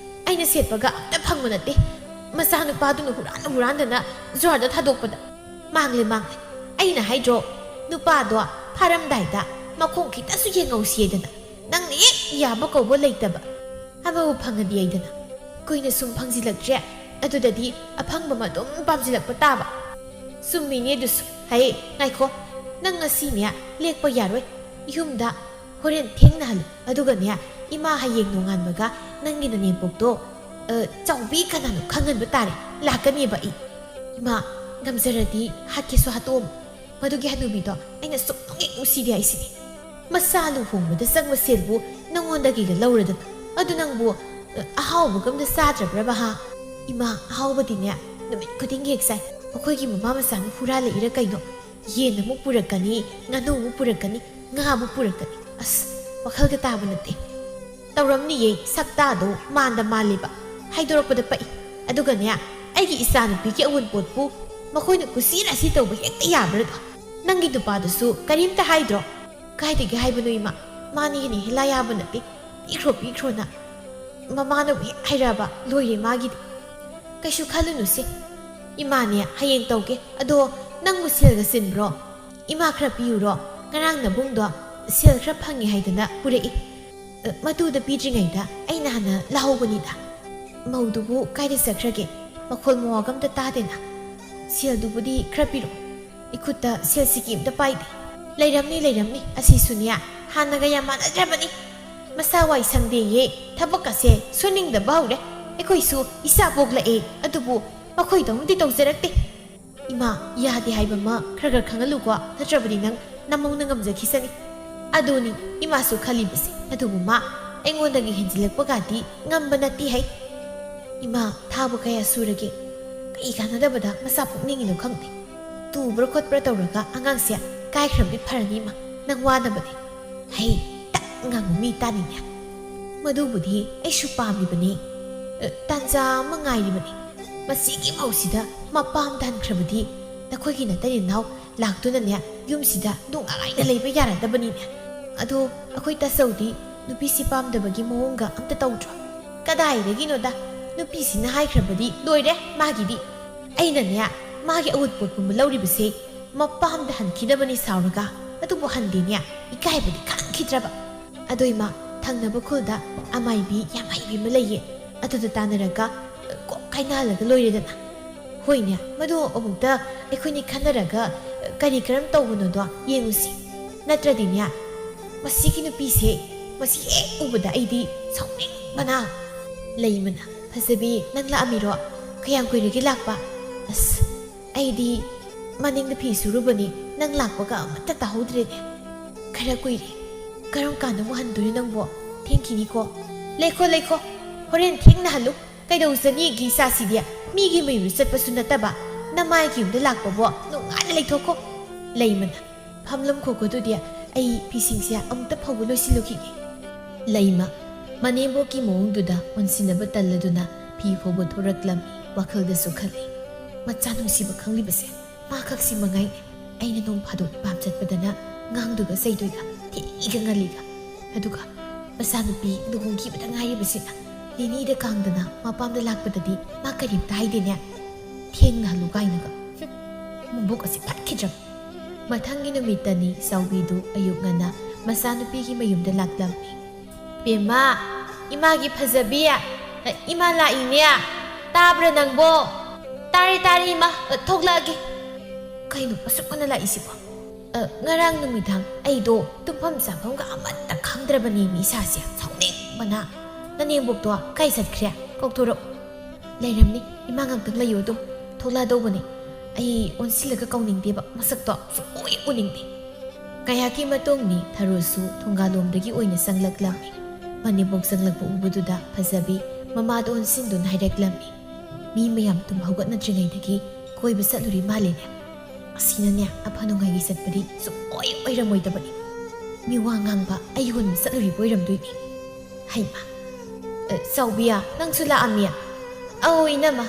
ꯑꯩꯅ ꯁꯦꯠꯄꯒ ꯑꯝꯇ ꯐꯪꯕ ꯅꯠꯇꯦ ꯃꯆꯥꯅꯨꯄꯥꯗꯨꯅ ꯍꯨꯔꯥꯟꯗꯅ ꯖ꯭ꯋꯥꯔꯗ ꯊꯥꯗꯣꯛꯄꯗ ꯃꯥꯡꯂꯦ ꯑꯩꯅ ꯍꯥꯏꯗ꯭ꯔꯣ ꯅꯨꯄꯥꯗꯣ ꯐꯥꯔꯝꯗꯥꯏꯗ ꯃꯈꯣꯡ ꯈꯤꯇꯁꯨ ꯌꯦꯡꯉꯧꯁꯤꯌꯦꯗꯅ ꯅꯪꯅ ꯍꯦꯛ ꯌꯥꯕ ꯀꯧꯕ ꯂꯩꯇꯕ ꯑꯃꯕꯨ ꯐꯪꯉꯗꯤ ꯑꯩꯗꯅ ꯀꯨꯏꯅ ꯁꯨꯝ ꯐꯪꯖꯤꯜꯂꯛꯇ꯭ꯔꯦ ꯑꯗꯨꯗꯗꯤ ꯑꯐꯪꯕ ꯑꯗꯨꯝ ꯄꯥꯝꯖꯤꯜꯂꯛꯄ ꯇꯥꯕ ꯆꯨꯝꯃꯤꯅꯦ ꯑꯗꯨꯁꯨ ꯍꯩ ꯉꯥꯏꯈꯣ ꯅꯪ ꯉꯁꯤꯅꯦ ꯂꯦꯛꯄ ꯌꯥꯔꯣꯏ ꯌꯨꯝꯗ ꯍꯣꯔꯦꯟ ꯊꯦꯡꯅꯍꯜꯂꯨ ꯑꯗꯨꯒꯅꯦ ꯏꯃꯥ ꯍꯌꯦꯡ ꯅꯣꯡꯉꯥꯟꯕꯒ ꯅꯪꯒꯤ ꯅꯅꯦꯝꯄꯣꯛꯇꯣ ꯆꯥꯎꯕꯤ ꯀꯅꯥꯅꯣ ꯈꯪꯍꯟꯕ ꯇꯥꯔꯦ ꯂꯥꯛꯀꯅꯦꯕ ꯑꯩ ꯏꯃꯥ ꯉꯝꯖꯔꯗꯤ ꯍꯥꯠꯀꯦꯁꯨ ꯍꯥꯠꯇꯣꯛꯑꯝꯃꯨ ꯃꯗꯨꯒꯤ ꯍꯅꯨꯕꯤꯗꯣ ꯑꯩꯅ ꯁꯨꯛꯅꯨꯡ ꯅꯨꯡꯁꯤꯗꯦ ꯍꯥꯏꯁꯤꯅꯤ ꯃꯆꯥ ꯂꯨꯍꯣꯡꯕꯗ ꯆꯪꯕ ꯁꯦꯜꯕꯨ ꯅꯪꯉꯣꯟꯗꯒꯤꯒ ꯂꯧꯔꯗꯅ ꯑꯗꯨ ꯅꯪꯕꯨ ꯑꯍꯥꯎꯕꯒ ꯑꯝꯇ ꯆꯥꯗ꯭ꯔꯕ꯭ꯔꯕ ꯍꯥ 이마 아우버디냐 누미 쿠딩 객살 어코이기 마마마상 후랄레이라 까이노 얘는 못 부르까니 나도 못 부르까니 nga 못 부르까니 아스 와칼가 따보는데 따우람니 얘 삭다도 만다 말리바 하이도록보다 빠이 아두가냐 아이기 이사는 비기 어원 뽀뽀 마코이는 구시라시 떠보 핵대 야브르도 낭기 두빠도수 까림타 하이드로 가이디게 하이브노 이마 마니기니 힐라야브는데 삐크로나 마마는 왜 하이라바 로이리 마기디 ꯀꯩꯁꯨ ꯈꯜꯂꯨꯅꯨꯁꯦ ꯏꯃꯥꯅꯦ ꯍꯌꯦꯡ ꯇꯧꯒꯦ ꯑꯗꯣ ꯅꯪꯕꯨ ꯁꯦꯜꯒ ꯆꯤꯟꯕ꯭ꯔꯣ ꯏꯃꯥ ꯈꯔ ꯄꯤꯌꯨꯔꯣ ꯉꯔꯥꯡ ꯅꯕꯨꯡꯗꯣ ꯁꯦꯜ ꯈꯔ ꯐꯪꯉꯦ ꯍꯥꯏꯗꯅ ꯄꯨꯔꯛꯏ ꯃꯗꯨꯗ ꯄꯤꯗ꯭ꯔꯤꯉꯩꯗ ꯑꯩꯅ ꯍꯥꯟꯅ ꯂꯥꯍꯧꯕꯅꯤꯗ ꯃꯧꯗꯨꯕꯨ ꯀꯥꯏꯗ ꯆꯠꯈ꯭ꯔꯒꯦ ꯃꯈꯣꯜ ꯃꯋꯥꯒ ꯑꯝꯇ ꯇꯥꯗꯦꯅ ꯁꯦꯜꯗꯨꯕꯨꯗꯤ ꯈꯔ ꯄꯤꯔꯛꯑꯣ ꯏꯈꯨꯠꯇ ꯁꯦꯜꯁꯤꯒꯤ ꯑꯝꯇ ꯄꯥꯏꯗꯦ ꯂꯩꯔꯝꯅꯤ ꯑꯁꯤꯁꯨꯅꯦ ꯍꯥꯟꯅꯒ ꯌꯥꯝ ꯃꯥꯟꯅꯗ꯭ꯔꯕꯅꯤ ꯃꯁꯥ ꯋꯥꯏ ꯁꯪꯗꯦꯌꯦ ꯊꯕꯛꯀꯁꯦ ꯁꯨꯅꯤꯡꯗꯕ ꯍꯧꯔꯦ ꯑꯩꯈꯣꯏꯁꯨ ꯏꯆꯥ ꯄꯣꯛꯂꯛꯑꯦ ꯑꯗꯨꯕꯨ ꯃꯈꯣꯏꯗꯧꯅꯗꯤ ꯇꯧꯖꯔꯛꯇꯦ ꯏꯃꯥ ꯌꯥꯗꯦ ꯍꯥꯏꯕ ꯑꯃ ꯈꯔ ꯈꯪꯍꯜꯂꯨꯀꯣ ꯅꯠꯇ꯭ꯔꯕꯗꯤ ꯅꯪ ꯅꯃꯧꯅ ꯉꯝꯖꯈꯤꯁꯅꯤ ꯑꯗꯨꯅꯤ ꯏꯃꯥꯁꯨ ꯈꯜꯂꯤꯕꯁꯦ ꯑꯗꯨꯕꯨ ꯃꯥ ꯑꯩꯉꯣꯟꯗꯒꯤ ꯍꯦꯟꯖꯤꯜꯂꯛꯄꯒꯗꯤ ꯉꯝꯕ ꯅꯠꯇꯦ ꯍꯩ ꯏꯃꯥ ꯊꯥꯕ ꯀꯌꯥ ꯁꯨꯔꯒꯦ ꯀꯩ ꯀꯥꯟꯅꯗꯕꯗ ꯃꯆꯥ ꯄꯣꯛꯅꯤꯡꯉꯤꯅꯣ ꯈꯪꯗꯦ ꯇꯨꯕ꯭ꯔꯥ ꯈꯣꯠꯄ꯭ꯔꯥ ꯇꯧꯔꯒ ꯑꯉꯥꯡꯁꯦ ꯀꯥꯏꯈ꯭ꯔꯕꯗꯤ ꯐꯔꯅꯤ ꯏꯃꯥ ꯅꯪ ꯋꯥꯅꯕꯅꯦ ꯍꯩ ꯇꯛ ꯉꯥꯡꯕ ꯃꯤ ꯇꯥꯅꯤꯡꯉꯦ ꯃꯗꯨꯕꯨꯗꯤ ꯑꯩꯁꯨ ꯄꯥꯝꯂꯤꯕꯅꯤ ꯇꯥꯟꯖꯥ ꯑꯃ ꯉꯥꯏꯔꯤꯕꯅꯤ ꯃꯁꯤꯒꯤ ꯃꯧꯁꯤꯗ ꯃꯄꯥꯝ ꯇꯥꯟꯈ꯭ꯔꯕꯗꯤ ꯅꯈꯣꯏꯒꯤ ꯅꯇꯩ ꯅꯅꯥꯎ ꯂꯥꯛꯇꯨꯅꯅꯦ ꯌꯨꯝꯁꯤꯗ ꯅꯨꯡꯉꯥꯏꯅ ꯂꯩꯕ ꯌꯥꯔꯗꯕꯅꯤꯅꯦ ꯑꯗꯣ ꯑꯩꯈꯣꯏ ꯇꯥꯆꯧꯗꯤ ꯅꯨꯄꯤꯁꯤ ꯄꯥꯝꯗꯕꯒꯤ ꯃꯑꯣꯡꯒ ꯑꯝꯇ ꯇꯧꯗ꯭ꯔꯣ ꯀꯗꯥꯏꯗꯒꯤꯅꯣꯗ ꯅꯨꯄꯤꯁꯤꯅ ꯍꯥꯏꯈ꯭ꯔꯕꯗꯤ ꯂꯣꯏꯔꯦ ꯃꯥꯒꯤꯗꯤ ꯑꯩꯅꯅꯦ ꯃꯥꯒꯤ ꯑꯋꯨꯠꯄꯣꯠꯀꯨꯝꯕ ꯂꯧꯔꯤꯕꯁꯦ ꯃꯄꯥꯝꯗ ꯍꯟꯈꯤꯗꯕꯅꯤ ꯁꯥꯎꯔꯒ ꯑꯗꯨꯕꯨ ꯍꯟꯗꯦꯅꯦ ꯏꯀꯥꯏꯕꯗꯤ ꯈꯪꯈꯤꯗ꯭ꯔꯕ ꯑꯗꯣ ꯏꯃꯥ ꯊꯪꯅꯕ ꯈꯨꯜꯗ ꯑꯃꯥꯏꯕꯤ ꯌꯥꯝ ꯍꯩꯕꯤ ꯑꯃ ꯂꯩꯌꯦ ꯑꯗꯨꯗ ꯇꯥꯟꯅꯔꯒ ꯀꯣꯛ ꯀꯥꯏꯅꯍꯜꯂꯒ ꯂꯣꯏꯔꯦꯗꯅ ꯍꯣꯏꯅꯦ ꯃꯗꯨ ꯑꯃꯨꯛꯇ ꯑꯩꯈꯣꯏꯅꯤ ꯈꯟꯅꯔꯒ ꯀꯔꯤ ꯀꯔꯝ ꯇꯧꯕꯅꯣꯗꯣ ꯌꯦꯡꯉꯨꯁꯤ ꯅꯠꯇ꯭ꯔꯗꯤꯅꯦ ꯃꯁꯤꯒꯤ ꯅꯨꯄꯤꯁꯦ ꯃꯁꯤ ꯍꯦꯛ ꯎꯕꯗ ꯑꯩꯗꯤ ꯁꯥꯎꯅꯤꯡꯕꯅ ꯂꯩꯃꯅ ꯐꯖꯕꯤ ꯅꯪ ꯂꯥꯛꯑꯝꯃꯤꯔꯣ ꯀꯌꯥꯝ ꯀꯨꯏꯔꯒꯦ ꯂꯥꯛꯄ ꯑꯁ ꯑꯩꯗꯤ ꯃꯅꯤꯡꯗ ꯐꯤ ꯁꯨꯔꯨꯕꯅꯤ ꯅꯪ ꯂꯥꯛꯄꯒ ꯑꯃꯠꯇ ꯇꯥꯍꯧꯗ꯭ꯔꯦꯅꯦ ꯈꯔ ꯀꯨꯏꯔꯦ ꯀꯔꯝ ꯀꯥꯟꯗ ꯑꯃꯨꯛ ꯍꯟꯗꯣꯏꯅꯣ ꯅꯪꯕꯣ ꯊꯦꯡꯈꯤꯅꯤꯀꯣ ꯂꯩꯈꯣ ꯍꯣꯔꯦꯟ ꯊꯦꯡꯅꯍꯜꯂꯨ ꯀꯩꯗꯧꯖꯅꯤꯒꯤ ꯏꯆꯥꯁꯤꯗꯤ ꯃꯤꯒꯤ ꯃꯌꯨꯝꯗ ꯆꯠꯄꯁꯨ ꯅꯠꯇꯕ ꯅꯃꯥꯏꯒꯤ ꯌꯨꯝꯗ ꯂꯥꯛꯄꯕꯣ ꯅꯨꯡꯉꯥꯏꯅ ꯂꯩꯊꯣꯛꯀꯣ ꯂꯩꯃꯅ ꯐꯝꯂꯝꯈꯣꯀꯣ ꯑꯗꯨꯗꯤ ꯑꯩ ꯐꯤꯁꯤꯡꯁꯦ ꯑꯃꯨꯛꯇ ꯐꯧꯕ ꯂꯣꯏꯁꯤꯜꯂꯨꯈꯤꯒꯦ ꯂꯩꯃ ꯃꯅꯦꯝꯕꯣꯛꯀꯤ ꯃꯑꯣꯡꯗꯨꯗ ꯑꯣꯟꯁꯤꯟꯅꯕ ꯇꯜꯂꯗꯨꯅ ꯐꯤ ꯐꯧꯕ ꯊꯣꯔꯛꯂꯝꯃꯤ ꯋꯥꯈꯜꯗꯁꯨ ꯈꯜꯂꯤ ꯃꯆꯥ ꯅꯨꯡꯁꯤꯕ ꯈꯪꯂꯤꯕꯁꯦ ꯃꯥꯈꯛꯁꯤ ꯃꯉꯥꯏꯅꯦ ꯑꯩꯅ ꯅꯣꯡ ꯐꯥꯗꯣꯛ ꯄꯥꯝ ꯆꯠꯄꯗꯅ ꯉꯥꯡꯗꯨꯒ ꯆꯩꯗꯨꯒ ꯊꯤꯒ ꯉꯜꯂꯤꯒ ꯑꯗꯨꯒ ꯃꯆꯥꯅꯨꯄꯤ ꯂꯨꯍꯣꯡꯈꯤꯕꯗ ꯉꯥꯏꯔꯤꯕꯁꯤꯅ ꯂꯤꯅꯤꯗ ꯀꯥꯡꯗꯅ ꯃꯄꯥꯝꯗ ꯂꯥꯛꯄꯗꯗꯤ ꯃꯥ ꯀꯔꯤꯝꯇ ꯍꯥꯏꯗꯦꯅꯦ ꯊꯦꯡꯅꯍꯜꯂꯨ ꯀꯥꯏꯅꯒ ꯃꯕꯣꯛ ꯑꯁꯤ ꯐꯠꯈꯤꯗ꯭ꯔꯕ ꯃꯊꯪꯒꯤ ꯅꯨꯃꯤꯠꯇꯅꯤ ꯆꯥꯎꯕꯤꯗꯨ ꯑꯌꯨꯛ ꯉꯟꯅ ꯃꯆꯥꯅꯨꯄꯤꯒꯤ ꯃꯌꯨꯝꯗ ꯂꯥꯛꯂꯝꯃꯤ ꯄꯦꯝꯃ ꯏꯃꯥꯒꯤ ꯐꯖꯕꯤ ꯏꯃꯥ ꯂꯥꯛꯏꯅꯦ ꯇꯥꯕ꯭ꯔꯥ ꯅꯪꯕꯣ ꯇꯥꯔꯦ ꯏꯃꯥ ꯊꯣꯛꯂꯛꯑꯒꯦ ꯀꯩꯅꯣ ꯑꯁꯨꯛ ꯉꯟꯅ ꯂꯥꯛꯏꯁꯤꯕꯣ ꯉꯔꯥꯡ ꯅꯨꯃꯤꯗꯥꯡ ꯑꯩꯗꯣ ꯇꯨꯝꯐꯝ ꯆꯥꯐꯝꯒ ꯑꯃꯠꯇ ꯈꯪꯗ꯭ꯔꯕꯅꯤ ꯏꯁꯥꯁꯦ ꯁꯥꯎꯅꯤꯡꯕꯅ ꯅꯅꯦꯝꯕꯣꯛꯇꯣ ꯀꯥꯏ ꯆꯠꯈ꯭ꯔꯦ ꯀꯧꯊꯣꯔꯛꯎ ꯂꯩꯔꯝꯅꯤ ꯏꯃꯥ ꯉꯥꯛꯇꯪ ꯂꯩꯌꯣ ꯑꯗꯨꯝ ꯊꯣꯛꯂꯛꯑꯗꯧꯕꯅꯤ ꯑꯩ ꯑꯣꯟꯁꯤꯜꯂꯒ ꯀꯧꯅꯤꯡꯗꯦꯕ ꯃꯁꯛꯇꯣ ꯁꯨꯡꯎ ꯎꯅꯤꯡꯗꯦ ꯀꯌꯥꯛꯀꯤ ꯃꯇꯨꯡꯅꯤ ꯊꯔꯣꯁꯨ ꯊꯣꯡꯒꯥꯂꯣꯝꯗꯒꯤ ꯑꯣꯏꯅ ꯆꯪꯂꯛꯂꯝꯃꯤ ꯃꯅꯦꯝꯕꯣꯛ ꯆꯪꯂꯛꯄ ꯎꯕꯗꯨꯗ ꯐꯖꯕꯤ ꯃꯃꯥꯗ ꯑꯣꯟꯁꯤꯟꯗꯨꯅ ꯍꯥꯏꯔꯛꯂꯝꯃꯤ ꯃꯤ ꯃꯌꯥꯝ ꯇꯨꯝ ꯍꯧꯒꯠꯅꯗ꯭ꯔꯤꯉꯩꯗꯒꯤ ꯀꯣꯏꯕ ꯆꯠꯂꯨꯔꯤ ꯃꯥꯜꯂꯦꯅꯦ ꯑꯁꯤꯅꯅꯦ ꯑꯐ ꯅꯨꯡꯉꯥꯏꯒꯤ ꯆꯠꯄꯗꯤ ꯁꯨꯡꯑꯣꯏ ꯑꯣꯏꯔꯝꯃꯣꯏꯗꯕꯅꯤ ꯃꯤ ꯋꯥ ꯉꯥꯡꯕ ꯑꯩ ꯍꯨꯟꯕ ꯆꯠꯂꯨꯔꯤꯕ ꯑꯣꯏꯔꯝꯗꯣꯏꯅꯤ ꯍꯩꯃ ꯆꯥꯎꯕꯤꯌꯥ ꯅꯪꯁꯨ ꯂꯥꯛꯑꯝꯃꯤ ꯑꯧ ꯏꯅꯝꯃ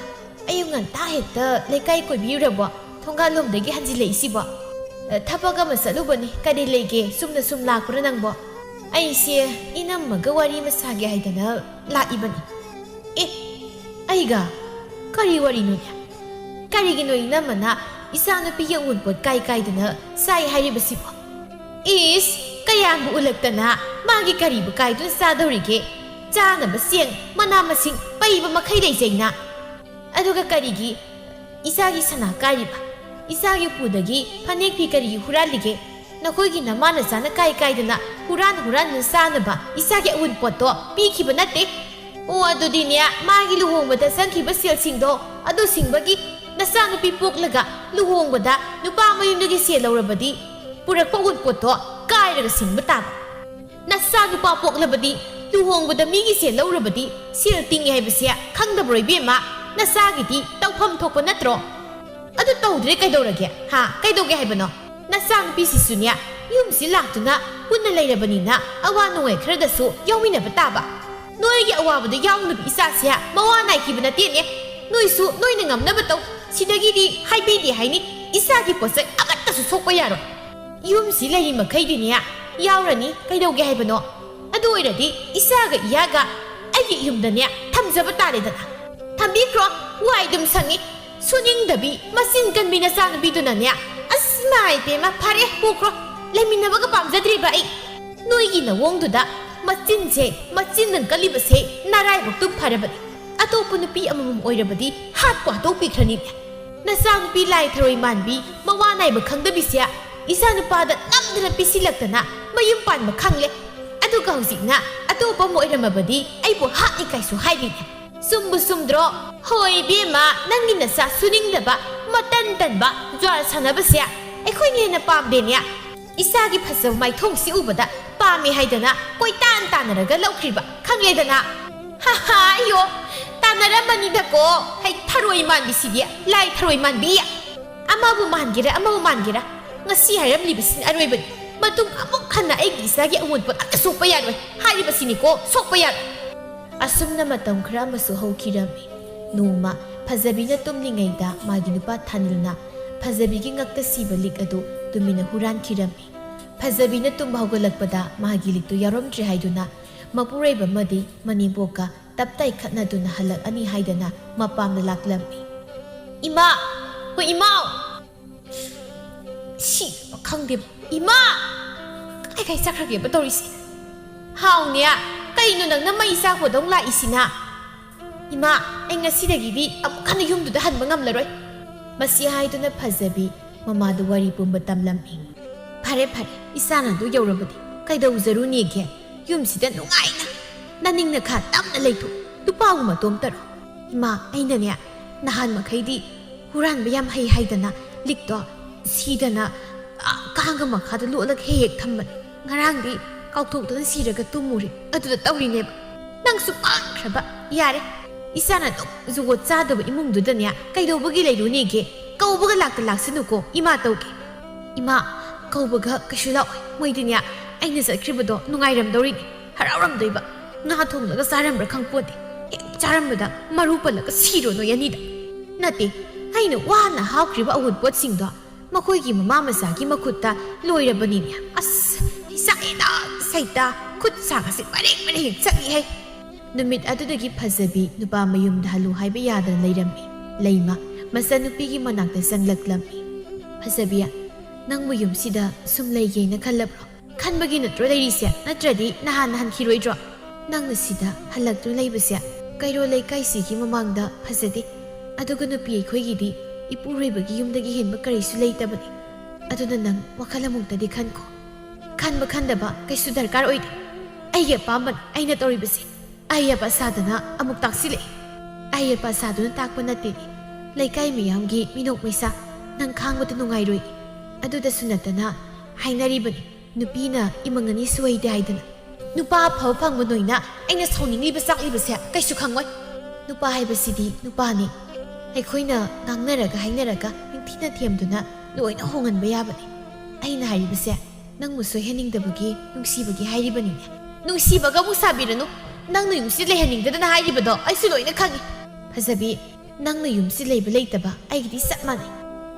ꯑꯌꯨꯛ ꯉꯟꯇꯥ ꯍꯦꯛꯇ ꯂꯩꯀꯥꯏ ꯀꯣꯏꯕꯤꯔꯨꯔꯕꯣ ꯊꯣꯡꯒꯥꯜꯂꯣꯝꯗꯒꯤ ꯍꯟꯖꯤꯜꯂꯛꯏꯁꯤꯕꯣ ꯊꯕꯛ ꯑꯃ ꯆꯠꯂꯨꯕꯅꯤ ꯀꯔꯤ ꯂꯩꯒꯦ ꯆꯨꯝꯅ ꯁꯨꯝ ꯂꯥꯛꯄ꯭ꯔꯥ ꯅꯪꯕꯣ ꯑꯩꯁꯦ ꯏꯅꯝꯃꯒ ꯋꯥꯔꯤ ꯑꯃ ꯁꯥꯒꯦ ꯍꯥꯏꯗꯅ ꯂꯥꯛꯏꯕꯅꯤ ꯑꯦ ꯑꯩꯒ ꯀꯔꯤ ꯋꯥꯔꯤꯅꯣꯅꯦ ꯀꯔꯤꯒꯤꯅꯣ ꯏꯅꯝꯃꯅ ꯏꯆꯥꯅꯨꯄꯤꯒꯤ ꯑꯋꯨꯟꯄꯣꯠ ꯀꯥꯏꯗꯅ ꯆꯥꯏ ꯍꯥꯏꯔꯤꯕꯁꯤꯕꯣ ꯏꯁ ꯀꯌꯥꯝꯕꯨ ꯎꯜꯂꯛꯇꯅ ꯃꯥꯒꯤ ꯀꯔꯤꯕꯨ ꯀꯥꯏꯗꯨꯅ ꯆꯥꯗꯧꯔꯤꯒꯦ ꯆꯥꯅꯕ ꯆꯦꯡ ꯃꯅꯥ ꯃꯁꯤꯡ ꯄꯩꯕ ꯃꯈꯩ ꯂꯩꯖꯩꯅ ꯑꯗꯨꯒ ꯀꯔꯤꯒꯤ ꯏꯆꯥꯒꯤ ꯁꯅꯥ ꯀꯥꯏꯔꯤꯕ ꯏꯆꯥꯒꯤ ꯎꯄꯨꯗꯒꯤ ꯐꯅꯦꯛ ꯐꯤ ꯀꯔꯤꯒꯤ ꯍꯨꯔꯥꯟꯂꯤꯒꯦ ꯅꯈꯣꯏꯒꯤ ꯅꯃꯥꯅ ꯆꯥꯅ ꯀꯥꯏꯗꯅ ꯍꯨꯔꯥꯟꯅ ꯆꯥꯅꯕ ꯏꯆꯥꯒꯤ ꯑꯎꯟꯄꯣꯠꯇꯣ ꯄꯤꯈꯤꯕ ꯅꯠꯇꯦ ꯑꯣ ꯑꯗꯨꯗꯤꯅꯦ ꯃꯥꯒꯤ ꯂꯨꯍꯣꯡꯕꯗ ꯆꯪꯈꯤꯕ ꯁꯦꯜꯁꯤꯡꯗꯣ ꯑꯗꯨ ꯁꯤꯡꯕꯒꯤ ꯅꯆꯥꯅꯨꯄꯤ ꯄꯣꯛꯂꯒ ꯂꯨꯍꯣꯡꯕꯗ ꯅꯨꯄꯥ ꯃꯌꯨꯝꯗꯒꯤ ꯁꯦꯜ ꯂꯧꯔꯕꯗꯤ ꯄꯨꯔꯛꯄ ꯑꯎꯟꯄꯣꯠꯇꯣ ꯀꯥꯏꯔꯒ ꯁꯤꯡꯕ ꯇꯥꯕ ꯅꯆꯥꯅꯨꯄꯥ ꯄꯣꯛꯂꯕꯗꯤ ꯂꯨꯍꯣꯡꯕꯗ ꯃꯤꯒꯤ ꯁꯦꯜ ꯂꯧꯔꯕꯗꯤ ꯁꯦꯜ ꯇꯤꯡꯉꯤ ꯍꯥꯏꯕꯁꯦ ꯈꯪꯗꯕ꯭ꯔꯣ ꯏꯕꯦꯝꯃ ꯅꯆꯥꯒꯤꯗꯤ ꯇꯧꯐꯝ ꯊꯣꯛꯄ ꯅꯠꯇ꯭ꯔꯣ ꯑꯗꯨ ꯇꯧꯗ꯭ꯔꯦ ꯀꯩꯗꯧꯔꯒꯦ ꯀꯩꯗꯧꯒꯦ ꯍꯥꯏꯕꯅꯣ ꯅꯆꯥꯅꯨꯄꯤꯁꯤꯁꯨꯅꯦ ꯌꯨꯝꯁꯤ ꯂꯥꯛꯇꯨꯅ ꯄꯨꯟꯅ ꯂꯩꯔꯕꯅꯤꯅ ꯑꯋꯥ ꯅꯨꯡꯉꯥꯏ ꯈꯔꯗꯁꯨ ꯌꯥꯎꯃꯤꯟꯅꯕ ꯇꯥꯕ ꯅꯣꯏꯒꯤ ꯑꯋꯥꯕꯗ ꯌꯥꯎꯅꯕ ꯏꯆꯥꯁꯦ ꯃꯋꯥ ꯅꯥꯏꯈꯤꯕ ꯅꯠꯇꯦꯅꯦ ꯅꯣꯏꯁꯨ ꯅꯣꯏꯅ ꯉꯝꯅꯕ ꯇꯧ ꯁꯤꯗꯒꯤꯗꯤ ꯍꯥꯏꯕꯤꯗꯦ ꯍꯥꯏꯅꯤ ꯏꯆꯥꯒꯤ ꯄꯣꯠꯆꯩ ꯑꯃꯠꯇꯁꯨ ꯁꯣꯛꯄ ꯌꯥꯔꯣꯏ ꯌꯨꯝꯁꯤ ꯂꯩꯔꯤ ꯃꯈꯩꯗꯤꯅꯦ ꯌꯥꯎꯔꯅꯤ ꯀꯩꯗꯧꯒꯦ ꯍꯥꯏꯕꯅꯣ ꯑꯗꯨ ꯑꯣꯏꯔꯗꯤ ꯏꯆꯥꯒ ꯏꯌꯥꯒ ꯑꯩꯒꯤ ꯌꯨꯝꯗꯅꯦ ꯊꯝꯖꯕ ꯇꯥꯔꯦꯗꯅ ꯊꯝꯕꯤꯈ꯭ꯔꯣ ꯋꯥꯏ ꯑꯗꯨꯝ ꯁꯪꯉꯤ ꯁꯨꯅꯤꯡꯗꯕꯤ ꯃꯆꯤꯟ ꯀꯟꯕꯤ ꯅꯆꯥꯅꯨꯄꯤꯗꯨꯅꯅꯦ ꯑꯁ ꯏꯃꯥ ꯏꯕꯦꯝꯃ ꯐꯔꯦ ꯄꯨꯈ꯭ꯔꯣ ꯂꯩꯃꯤꯟꯅꯕꯒ ꯄꯥꯝꯖꯗ꯭ꯔꯤꯕ ꯑꯩ ꯅꯣꯏꯒꯤ ꯅꯋꯣꯡꯗꯨꯗ ꯃꯆꯤꯟꯅ ꯀꯜꯂꯤꯕꯁꯦ ꯅꯔꯥꯏꯕꯛꯇꯨ ꯐꯔꯕꯅꯤ ꯑꯇꯣꯞꯄ ꯅꯨꯄꯤ ꯑꯃꯃꯝ ꯑꯣꯏꯔꯕꯗꯤ ꯍꯥꯠꯄꯨ ꯍꯥꯠꯇꯣꯛꯄꯤꯈ꯭ꯔꯅꯤꯅꯦ ꯅꯆꯥꯅꯨꯄꯤ ꯂꯥꯏ ꯊꯔꯣꯏ ꯃꯥꯟꯕꯤ ꯃꯋꯥ ꯅꯥꯏꯕ ꯈꯪꯗꯕꯤꯁꯦ ꯏꯆꯥꯅꯨꯄꯥꯗ ꯅꯝꯗꯅ ꯄꯤꯁꯤꯜꯂꯛꯇꯅ ꯃꯌꯨꯝ ꯄꯥꯟꯕ ꯈꯪꯂꯦ ꯑꯗꯨꯒ ꯍꯧꯖꯤꯛꯅ ꯑꯇꯣꯞꯄ ꯑꯃ ꯑꯣꯏꯔꯝꯃꯕꯗꯤ ꯑꯩꯕꯨ ꯍꯥꯠꯅꯤ ꯀꯥꯏꯁꯨ ꯍꯥꯏꯔꯤꯅꯦ ꯆꯨꯝꯕꯨ ꯆꯨꯝꯗ꯭ꯔꯣ ꯍꯣꯏ ꯏꯕꯦꯝꯃ ꯅꯪꯒꯤ ꯅꯆꯥ ꯁꯨꯅꯤꯡꯗꯕ ꯃꯇꯟ ꯇꯟꯕ ꯖ꯭ꯋꯥꯔ ꯁꯥꯟꯅꯕꯁꯦ ꯑꯩꯈꯣꯏꯅ ꯍꯦꯟꯅ ꯄꯥꯝꯗꯦꯅꯦ ꯏꯆꯥꯒꯤ ꯐꯖꯕ ꯃꯥꯏꯊꯣꯡꯁꯤ ꯎꯕꯗ ꯄꯥꯝꯃꯦ ꯍꯥꯏꯗꯅ ꯀꯣꯏꯇꯥꯟ ꯇꯥꯟꯅꯔꯒ ꯂꯧꯈ꯭ꯔꯤꯕ ꯈꯪꯂꯦꯗꯅ ꯑꯌꯣ ꯇꯥꯟꯅꯔꯝꯃꯅꯤꯗꯀꯣ ꯍꯩ ꯊꯔꯣꯏ ꯃꯥꯟꯕꯤꯁꯤꯗꯤ ꯂꯥꯏ ꯊꯔꯣꯏ ꯃꯥꯟꯕꯤ ꯑꯃꯕꯨ ꯃꯥꯟꯒꯦꯔꯥ ꯉꯁꯤ ꯍꯥꯏꯔꯝꯂꯤꯕꯁꯤꯅ ꯑꯔꯣꯏꯕꯅꯤ ꯃꯇꯨꯡ ꯑꯃꯨꯛ ꯍꯟꯅ ꯑꯩꯒꯤ ꯏꯆꯥꯒꯤ ꯑꯑꯣꯟꯄꯣꯠ ꯑꯝꯇ ꯁꯣꯛꯄ ꯌꯥꯔꯣꯏ ꯍꯥꯏꯔꯤꯕꯁꯤꯅꯤꯀꯣ ꯁꯣꯛꯄ ꯌꯥꯔꯣꯏ ꯑꯁꯨꯝꯅ ꯃꯇꯝ ꯈꯔ ꯑꯃꯁꯨ ꯍꯧꯈꯤꯔꯝꯃꯤ ꯅꯣꯡꯃ ꯐꯖꯕꯤꯅ ꯇꯨꯝꯂꯤꯉꯩꯗ ꯃꯥꯒꯤ ꯅꯨꯄꯥ ꯊꯥꯅꯤꯜꯅ ꯐꯖꯕꯤꯒꯤ ꯉꯛꯇ ꯁꯤꯕ ꯂꯤꯛ ꯑꯗꯨ ꯇꯨꯃꯤꯟꯅ ꯍꯨꯔꯥꯟꯈꯤꯔꯝꯃꯤ ꯐꯖꯕꯤꯅ ꯇꯨꯝꯕ ꯍꯧꯒꯠꯂꯛꯄꯗ ꯃꯥꯒꯤ ꯂꯤꯛꯇꯨ ꯌꯥꯎꯔꯝꯗ꯭ꯔꯦ ꯍꯥꯏꯗꯨꯅ ꯃꯄꯨꯔꯣꯏꯕ ꯑꯃꯗꯤ ꯃꯅꯦꯝꯕꯣꯛꯀ ꯇꯞꯇꯥꯏ ꯈꯠꯅꯗꯨꯅ ꯍꯜꯂꯛꯑꯅꯤ ꯍꯥꯏꯗꯅ ꯃꯄꯥꯝꯗ ꯂꯥꯛꯂꯝꯃꯤ ꯏꯃꯥ ꯍꯣꯏ ꯏꯃꯥꯎ ꯁꯤ ꯈꯪꯗꯦꯕ ꯏꯃꯥ ꯀꯥꯏ ꯆꯠꯈ꯭ꯔꯒꯦꯕ ꯇꯧꯔꯤꯁꯤ ꯍꯥꯎꯅꯦ ꯀꯩꯅꯣ ꯅꯪꯅ ꯃꯩ ꯆꯥꯛꯄꯗꯧ ꯂꯥꯛꯏꯁꯤꯅ ꯏꯃꯥ ꯑꯩ ꯉꯁꯤꯗꯒꯤꯗꯤ ꯑꯃꯨꯛ ꯍꯟꯅ ꯌꯨꯝꯗꯨꯗ ꯍꯟꯕ ꯉꯝꯂꯔꯣꯏ ꯃꯁꯤ ꯍꯥꯏꯗꯨꯅ ꯐꯖꯕꯤ ꯃꯃꯥꯗ ꯋꯥꯔꯤ ꯄꯨꯝꯕ ꯇꯝꯂꯝꯃꯤ ꯐꯔꯦ ꯏꯆꯥꯅ ꯑꯗꯨ ꯌꯧꯔꯕꯗꯤ ꯀꯩꯗꯧꯖꯔꯨꯅꯦꯒꯦ ꯌꯨꯝꯁꯤꯗ ꯅꯨꯡꯉꯥꯏꯅ ꯅꯅꯤꯡꯅ ꯈꯥ ꯇꯞꯅ ꯂꯩꯊꯣꯛ ꯅꯨꯄꯥꯕꯨ ꯃꯇꯣꯝ ꯇꯔꯣ ꯏꯃꯥ ꯑꯩꯅꯅꯦ ꯅꯍꯥꯟ ꯃꯈꯩꯗꯤ ꯍꯨꯔꯥꯟꯕ ꯌꯥꯝ ꯍꯩ ꯍꯥꯏꯗꯅ ꯂꯤꯛꯇꯣ ꯁꯤꯗꯅ ꯀꯥꯡꯒ ꯃꯈꯥꯗ ꯂꯣꯠꯂꯒ ꯍꯦꯛ ꯊꯝꯕꯅꯤ ꯉꯔꯥꯡꯗꯤ ꯀꯥꯎꯊꯣꯛꯇꯨꯅ ꯁꯤꯔꯒ ꯇꯨꯝꯃꯨꯔꯦ ꯑꯗꯨꯗ ꯇꯧꯔꯤꯅꯦꯕ ꯅꯪꯁꯨ ꯄꯥꯟꯈ꯭ꯔꯕ ꯌꯥꯔꯦ ꯏꯆꯥꯅ ꯑꯗꯨꯝ ꯖꯨꯒꯣꯠ ꯆꯥꯗꯕ ꯏꯃꯨꯡꯗꯨꯗꯅꯦ ꯀꯩꯗꯧꯕꯒꯤ ꯂꯩꯔꯨꯅꯦꯒꯦ ꯀꯧꯕꯒ ꯂꯥꯛꯁꯅꯨꯀꯣ ꯏꯃꯥ ꯇꯧꯒꯦ ꯏꯃꯥ ꯀꯧꯕꯒ ꯀꯩꯁꯨ ꯂꯥꯛꯑꯣꯏ ꯃꯣꯏꯗꯤꯅꯦ ꯑꯩꯅ ꯆꯠꯈ꯭ꯔꯤꯕꯗꯣ ꯅꯨꯡꯉꯥꯏꯔꯝꯗꯧꯔꯤꯅꯦ ꯍꯔꯥꯎꯔꯝꯗꯣꯏꯕ ꯉꯥ ꯊꯣꯡꯂꯒ ꯆꯥꯔꯝꯕ꯭ꯔꯥ ꯈꯪꯄꯣꯠꯇꯦ ꯍꯦꯛ ꯆꯥꯔꯝꯕꯗ ꯃꯔꯨ ꯄꯜꯂꯒ ꯁꯤꯔꯣ ꯅꯣꯏ ꯑꯅꯤꯗ ꯅꯠꯇꯦ ꯑꯩꯅ ꯋꯥꯅ ꯍꯥꯞꯈ꯭ꯔꯤꯕ ꯑꯋꯨꯟꯄꯣꯠꯁꯤꯡꯗꯣ ꯃꯈꯣꯏꯒꯤ ꯃꯃꯥ ꯃꯆꯥꯒꯤ ꯃꯈꯨꯠꯇ ꯂꯣꯏꯔꯕꯅꯤꯅꯦ ꯑꯁ ꯁꯥꯏꯗ ꯁꯩꯇ ꯈꯨꯠ ꯁꯥꯒꯁꯦ ꯃꯔꯦꯡ ꯆꯠꯂꯤꯍꯩ ꯅꯨꯃꯤꯠ ꯑꯗꯨꯗꯒꯤ ꯐꯖꯕꯤ ꯅꯨꯄꯥ ꯃꯌꯨꯝꯗ ꯍꯜꯂꯨ ꯍꯥꯏꯕ ꯌꯥꯗꯅ ꯂꯩꯔꯝꯃꯤ ꯂꯩꯃ ꯃꯆꯥꯅꯨꯄꯤꯒꯤ ꯃꯅꯥꯛꯇ ꯆꯪꯂꯛꯂꯝꯃꯤ ꯐꯖꯕꯤ ꯅꯪꯕꯨ ꯌꯨꯝꯁꯤꯗ ꯁꯨꯝ ꯂꯩꯒꯦꯅ ꯈꯜꯂꯕ꯭ꯔꯣ ꯈꯟꯕꯒꯤ ꯅꯠꯇ꯭ꯔꯣ ꯂꯩꯔꯤꯁꯦ ꯅꯠꯇ꯭ꯔꯗꯤ ꯅꯍꯥꯟ ꯍꯟꯈꯤꯔꯣꯏꯗ꯭ꯔꯣ ꯅꯪꯅ ꯁꯤꯗ ꯍꯜꯂꯛꯇꯨꯅ ꯂꯩꯕꯁꯦ ꯀꯩꯔꯣꯜ ꯂꯩꯀꯥꯏꯁꯤꯒꯤ ꯃꯃꯥꯡꯗ ꯐꯖꯗꯦ ꯑꯗꯨꯒ ꯅꯨꯄꯤ ꯑꯩꯈꯣꯏꯒꯤꯗꯤ ꯏꯄꯨꯔꯣꯏꯕꯒꯤ ꯌꯨꯝꯗꯒꯤ ꯍꯦꯟꯕ ꯀꯔꯤꯁꯨ ꯂꯩꯇꯕꯅꯤ ꯑꯗꯨꯅ ꯅꯪ ꯋꯥꯈꯜ ꯑꯃꯨꯛꯇꯗꯤ ꯈꯟꯈꯣ ꯈꯟꯕ ꯈꯟꯗꯕ ꯀꯩꯁꯨ ꯗꯔꯀꯥꯔ ꯑꯣꯏꯗꯦ ꯑꯩꯒꯤ ꯑꯄꯥꯝꯕꯅꯤ ꯑꯩꯅ ꯇꯧꯔꯤꯕꯁꯦ ꯑꯌꯦꯞꯄ ꯁꯥꯗꯅ ꯑꯃꯨꯛ ꯇꯥꯛꯁꯤꯜꯂꯛꯏ ꯑꯌꯦꯞꯄ ꯁꯥꯗꯨꯅ ꯇꯥꯛꯄ ꯅꯠꯇꯦꯅꯦ ꯂꯩꯀꯥꯏ ꯃꯤꯌꯥꯝꯒꯤ ꯃꯤꯅꯣꯛ ꯃꯩꯁꯥ ꯅꯪ ꯈꯥꯡꯕꯗ ꯅꯨꯡꯉꯥꯏꯔꯣꯏ ꯑꯗꯨꯗꯁꯨ ꯅꯠꯇꯅ ꯍꯥꯏꯅꯔꯤꯕꯅꯤ ꯅꯨꯄꯤꯅ ꯏꯃꯪ ꯑꯅꯤ ꯁꯣꯏꯗꯦ ꯍꯥꯏꯗꯅ ꯅꯨꯄꯥ ꯑꯐꯕ ꯐꯪꯕ ꯅꯣꯏꯅ ꯑꯩꯅ ꯁꯥꯎꯅꯤꯡꯂꯤꯕ ꯆꯥꯛꯂꯤꯕꯁꯦ ꯀꯩꯁꯨ ꯈꯪꯉꯣꯏ ꯅꯨꯄꯥ ꯍꯥꯏꯕꯁꯤꯗꯤ ꯅꯨꯄꯥꯅꯤ ꯑꯩꯈꯣꯏꯅ ꯉꯥꯡꯅꯔꯒ ꯍꯥꯏꯅꯔꯒ ꯅꯤꯡꯊꯤꯅ ꯊꯦꯝꯗꯨꯅ ꯂꯣꯏꯅ ꯍꯣꯡꯍꯟꯕ ꯌꯥꯕꯅꯤ ꯑꯩꯅ ꯍꯥꯏꯔꯤꯕꯁꯦ ꯅꯪꯕꯨ ꯁꯣꯏꯍꯟꯅꯤꯡꯗꯕꯒꯤ ꯅꯨꯡꯁꯤꯕꯒꯤ ꯍꯥꯏꯔꯤꯕꯅꯤꯅꯦ ꯅꯨꯡꯁꯤꯕꯒ ꯑꯃꯨꯛ ꯁꯥꯕꯤꯔꯅꯨ ꯅꯪꯅ ꯌꯨꯝꯁꯤ ꯂꯩꯍꯟꯅꯤꯡꯗꯗꯅ ꯍꯥꯏꯔꯤꯕꯗꯣ ꯑꯩꯁꯨ ꯂꯣꯏꯅ ꯈꯪꯉꯤ ꯐꯖꯕꯤ ꯅꯪꯅ ꯌꯨꯝꯁꯤ ꯂꯩꯕ ꯂꯩꯇꯕ ꯑꯩꯒꯤꯗꯤ ꯆꯞ ꯃꯥꯟꯅꯩ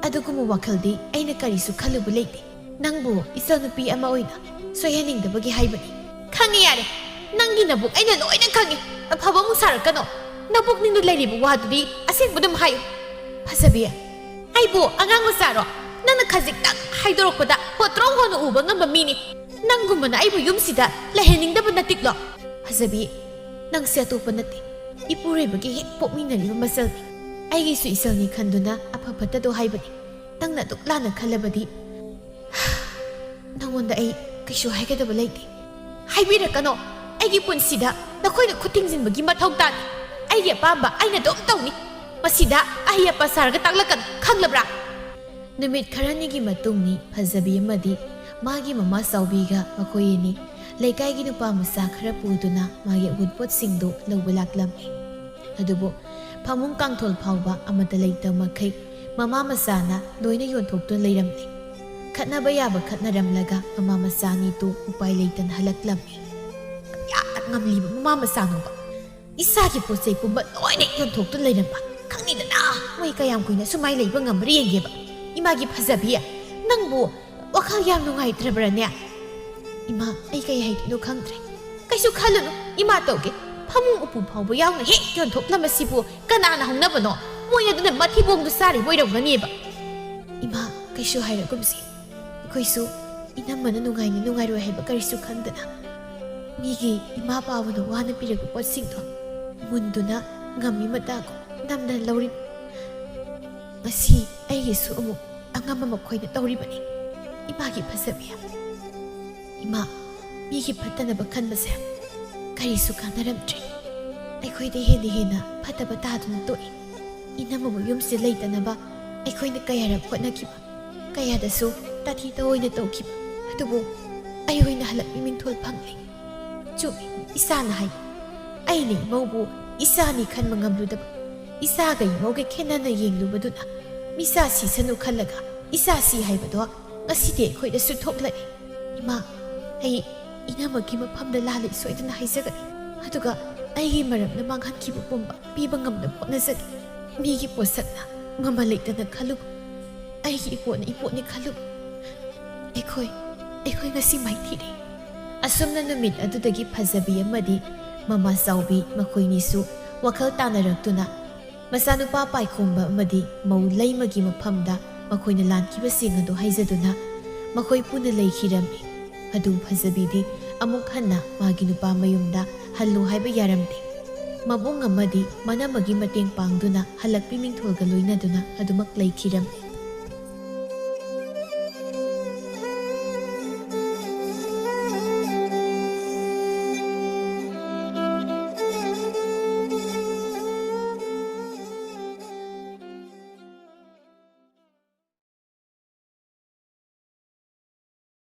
ꯑꯗꯨꯒꯨꯝꯕ ꯋꯥꯈꯜꯗꯤ ꯑꯩꯅ ꯀꯔꯤꯁꯨ ꯈꯜꯂꯨꯕ ꯂꯩꯇꯦ ꯅꯪꯕు ꯏꯆꯥꯅꯨꯄꯤ ꯑꯃ ꯑꯣꯏꯅ ꯁꯣꯏꯍꯟꯅꯤꯡꯗꯕꯒꯤ ꯍꯥꯏꯕꯅꯤ ꯈꯪꯉꯤ ꯌꯥꯔꯦ ꯅꯪꯒꯤ ꯅꯕꯨꯛ ꯑꯩꯅ ꯂꯣꯏꯅ ꯈꯪꯉꯤ ꯑꯐꯕ ꯑꯃꯨꯛ ꯁꯥꯔꯛꯀꯅꯣ ꯅꯕꯨꯛꯅꯤꯡꯗ ꯂꯩꯔꯤꯕ ꯋꯥꯗꯨꯗꯤ ꯑꯁꯦꯡꯕ ꯑꯗꯨꯝ ꯍꯥꯏꯌꯨ ꯐꯖꯕꯤ ꯑꯩꯕꯨ ꯑꯉꯥꯡ ꯃꯆꯥꯔꯣ ꯅꯪꯅ ꯈꯖꯤꯛꯇꯪ ꯍꯥꯏꯗꯣꯔꯛꯄꯗ ꯍꯣꯇ꯭ꯔꯣꯡ ꯍꯣꯅ ꯎꯕ ꯉꯝꯕ ꯃꯤꯅꯤ ꯅꯪꯒꯨꯝꯕꯅ ꯑꯩꯕꯨ ꯌꯨꯝꯁꯤꯗ ꯂꯩꯍꯟꯅꯤꯡꯗꯕ ꯅꯠꯇꯤꯛꯂꯣ ꯐꯖꯕꯤ ꯅꯪꯁꯦ ꯑꯇꯣꯞꯄ ꯅꯠꯇꯦ ꯏꯄꯨꯔꯣꯏꯕꯒꯤ ꯍꯦꯛ ꯄꯣꯛꯃꯤꯟꯅꯔꯤꯕ ꯃꯆꯜꯅꯤ ꯑꯩꯒꯤꯁꯨ ꯏꯆꯜꯅꯤ ꯈꯟꯗꯨꯅ ꯑꯐ ꯐꯠꯇꯗꯣ ꯍꯥꯏꯕꯅꯤ ꯅꯪꯅ ꯑꯗꯨꯛ ꯂꯥꯟꯅ ꯈꯜꯂꯕꯗꯤ ꯅꯪꯉꯣꯟꯗ ꯑꯩ ꯀꯩꯁꯨ ꯍꯥꯏꯒꯗꯕ ꯂꯩꯇꯦ ꯍꯥꯏꯕꯤꯔꯛꯀꯅꯣ ꯑꯩꯒꯤ ꯄꯨꯟꯁꯤꯗ ꯅꯈꯣꯏꯅ ꯈꯨꯠ ꯊꯤꯡꯖꯤꯟꯕꯒꯤ ꯃꯊꯧ ꯇꯥꯗꯦ ꯑꯩꯒꯤ ꯑꯄꯥꯝꯕ ꯑꯩꯅ ꯑꯗꯨꯝ ꯇꯧꯅꯤ ꯃꯁꯤꯗ ꯑꯍꯩ ꯑꯄꯥ ꯁꯥꯔꯒ ꯇꯥꯛꯂꯛꯀꯅꯨ ꯈꯪꯂꯕ꯭ꯔꯥ ꯅꯨꯃꯤꯠ ꯈꯔꯅꯤꯒꯤ ꯃꯇꯨꯡꯅꯤ ꯐꯖꯕꯤ ꯑꯃꯗꯤ ꯃꯥꯒꯤ ꯃꯃꯥ ꯆꯥꯎꯕꯤꯒ ꯃꯈꯣꯏ ꯑꯅꯤ ꯂꯩꯀꯥꯏꯒꯤ ꯅꯨꯄꯥ ꯃꯆꯥ ꯈꯔ ꯄꯨꯗꯨꯅ ꯃꯥꯒꯤ ꯑꯎꯟꯄꯣꯠꯁꯤꯡꯗꯨ ꯂꯧꯕ ꯂꯥꯛꯂꯝꯃꯤ ꯑꯗꯨꯕꯨ ꯐꯃꯨꯡ ꯀꯥꯡꯊꯣꯜ ꯐꯥꯎꯕ ꯑꯃꯠꯇ ꯂꯩꯇꯕ ꯃꯈꯩ ꯃꯃꯥ ꯃꯆꯥꯅ ꯂꯣꯏꯅ ꯌꯣꯟꯊꯣꯛꯇꯨꯅ ꯂꯩꯔꯝꯂꯤ ꯈꯠꯅꯕ ꯌꯥꯕ ꯈꯠꯅꯔꯝꯂꯒ ꯃꯃꯥ ꯃꯆꯥ ꯑꯅꯤꯗꯨ ꯎꯄꯥꯏ ꯂꯩꯇꯅ ꯍꯜꯂꯛꯂꯝꯃꯤ ꯀꯌꯥꯗ ꯉꯝꯂꯤꯕ ꯃꯃꯥ ꯃꯆꯥꯅꯣꯕ ꯏꯁꯥꯒꯤ ꯄꯣꯠ ꯆꯩ ꯄꯨꯝꯕ ꯂꯣꯏꯅ ꯌꯣꯟꯊꯣꯛꯇꯨꯅ ꯂꯩꯔꯝꯕ ꯈꯪꯅꯤꯗꯅ ꯃꯣꯏ ꯀꯌꯥꯝ ꯀꯨꯏꯅ ꯁꯨꯃꯥꯏꯅ ꯂꯩꯕ ꯉꯝꯕ꯭ꯔꯥ ꯌꯦꯡꯒꯦꯕ ꯏꯃꯥꯒꯤ ꯐꯖꯕꯤ ꯅꯪꯕꯨ ꯋꯥꯈꯜ ꯌꯥꯝ ꯅꯨꯡꯉꯥꯏꯇ꯭ꯔꯕ꯭ꯔꯅꯦ 이마 ꯑꯩ ꯀꯩ ꯍꯥꯏꯗꯣꯏꯅꯣ ꯈꯪꯗ꯭ꯔꯦ ꯀꯩꯁꯨ ꯈꯜꯂꯨꯅꯨ ꯏꯃꯥ ꯇꯧꯒꯦ ꯐꯃꯨꯡ ꯎꯄꯨ ꯐꯥꯎꯕ ꯌꯥꯎꯅ ꯍꯦꯛ ꯌꯣꯟꯊꯣꯛꯂꯝꯕꯁꯤꯕꯨ ꯀꯅꯥꯅ ꯍꯧꯅꯕꯅꯣ ꯃꯣꯏ ꯑꯗꯨꯅ ꯃꯊꯤꯕꯣꯡꯗꯨ ꯆꯥꯔꯤꯕ ꯑꯣꯏꯔꯝꯒꯅꯤꯕ ꯏꯃꯥ ꯀꯩꯁꯨ ꯍꯥꯏꯔꯒꯨꯝꯁꯤ ꯑꯩꯈꯣꯏꯁꯨ ꯏꯅꯝꯃꯅ ꯅꯨꯡꯉꯥꯏꯅꯤ ꯅꯨꯡꯉꯥꯏꯔꯣꯏ ꯍꯥꯏꯕ ꯀꯔꯤꯁꯨ ꯈꯟꯗꯅ ꯃꯤꯒꯤ ꯏꯃꯥ ꯄꯥꯕꯅ ꯋꯥꯅ ꯄꯤꯔꯛꯄ ꯄꯣꯠꯁꯤꯡꯗꯣ ꯃꯨꯟꯗꯨꯅ ꯉꯝꯃꯤ ꯃꯇꯥꯒꯨꯝ ꯅꯝꯗꯅ ꯂꯧꯔꯤ ꯉꯁꯤ ꯑꯩꯒꯤꯁꯨ ꯑꯃꯨꯛ ꯑꯉꯝꯕ ꯃꯈꯣꯏꯅ ꯇꯧꯔꯤꯕꯅꯤ 이마기 ꯐꯖꯕꯤ 이마 미기 ꯐꯠꯇꯅꯕ ꯈꯟꯕꯁꯦ ꯀꯔꯤꯁꯨ ꯀꯥꯟꯅꯔꯝꯗ꯭ꯔꯦ ꯑꯩꯈꯣꯏꯗ ꯍꯦꯟꯅ ꯐꯠꯇꯕ ꯇꯥꯗꯨꯅ ꯇꯣꯛꯏ ꯏꯅꯝꯃꯕꯨ ꯌꯨꯝꯁꯦ ꯂꯩꯇꯅꯕ ꯑꯩꯈꯣꯏꯅ ꯀꯌꯥꯔꯛ ꯍꯣꯠꯅꯈꯤꯕ ꯀꯌꯥꯗꯁꯨ ꯇꯥꯊꯤ ꯇꯑꯣꯏꯅ ꯇꯧꯈꯤꯕ ꯑꯗꯨꯕꯨ ꯑꯩ ꯑꯣꯏꯅ ꯍꯜꯂꯛꯄꯤ ꯃꯤꯡꯊꯣꯜ ꯐꯪꯂꯤ ꯆꯨꯝꯃꯤ ꯏꯁꯥꯅ ꯍꯥꯏ ꯑꯩꯅ ꯏꯃꯧꯕꯨ ꯏꯁꯥꯅꯤ ꯈꯟꯕ ꯉꯝꯂꯨꯗꯕ ꯏꯁꯥꯒ ꯏꯃꯧꯒ ꯈꯦꯟꯅꯅ ꯌꯦꯡꯂꯨꯕꯗꯨꯅ ꯃꯤꯁꯥ ꯁꯤꯁꯅꯨ ꯈꯜꯂꯒ ꯏꯁꯥ ꯁꯤ ꯍꯥꯏꯕꯗꯣ ꯉꯁꯤꯗꯤ ꯑꯩꯈꯣꯏꯗꯁꯨ ꯊꯣꯛꯂꯛꯏ ꯏꯃꯥ ꯑꯩ ꯏꯅꯝꯃꯒꯤ ꯃꯐꯝꯗ ꯂꯥꯜꯂꯤ ꯁꯣꯏꯗꯅ ꯍꯥꯏꯖꯒꯅꯤ ꯑꯗꯨꯒ ꯑꯩꯒꯤ ꯃꯔꯝꯅ ꯃꯥꯡꯍꯟꯈꯤꯕ ꯄꯨꯝꯕ ꯄꯤꯕ ꯉꯝꯅꯕ ꯍꯣꯠꯅꯖꯒꯦ ꯃꯤꯒꯤ ꯄꯣꯠꯁꯛꯅ ꯃꯃꯜ ꯂꯩꯇꯅ ꯈꯜꯂꯨꯕ ꯑꯩꯒꯤ ꯏꯄꯣꯠꯅ ꯏꯄꯣꯠꯅꯤ ꯈꯜꯂꯨꯕ ꯑꯩꯈꯣꯏ ꯉꯁꯤ ꯃꯥꯏꯊꯤꯔꯦ ꯑꯁꯨꯝꯅ ꯅꯨꯃꯤꯠ ꯑꯗꯨꯗꯒꯤ ꯐꯖꯕꯤ ꯑꯃꯗꯤ ꯃꯃꯥ ꯆꯥꯎꯕꯤ ꯃꯈꯣꯏꯅꯤꯁꯨ ꯋꯥꯈꯜ ꯇꯥꯅꯔꯛꯇꯨꯅ ꯃꯆꯥꯅꯨꯄꯥ ꯄꯥꯏꯈꯣꯝꯕ ꯑꯃꯗꯤ ꯃꯧ ꯂꯩꯃꯒꯤ ꯃꯐꯝꯗ ꯃꯈꯣꯏꯅ ꯂꯥꯟꯈꯤꯕꯁꯤꯡ ꯑꯗꯨ ꯍꯥꯏꯖꯗꯨꯅ ꯃꯈꯣꯏ ꯄꯨꯟꯅ ꯂꯩꯈꯤꯔꯝꯃꯤ ꯑꯗꯨ ꯐꯖꯕꯤꯗꯤ ꯑꯃꯨꯛ ꯍꯟꯅ ꯃꯥꯒꯤ ꯅꯨꯄꯥ ꯃꯌꯨꯝꯗ ꯍꯜꯂꯨ ꯍꯥꯏꯕ ꯌꯥꯔꯝꯗꯦ ꯃꯕꯨꯡ ꯑꯃꯗꯤ ꯃꯅꯝꯃꯒꯤ ꯃꯇꯦꯡ ꯄꯥꯡꯗꯨꯅ ꯍꯜꯂꯛꯄꯤ ꯃꯤꯡꯊꯣꯜꯒ ꯂꯣꯏꯅꯗꯨꯅ ꯑꯗꯨꯃꯛ ꯂꯩꯈꯤꯔꯝꯃꯤ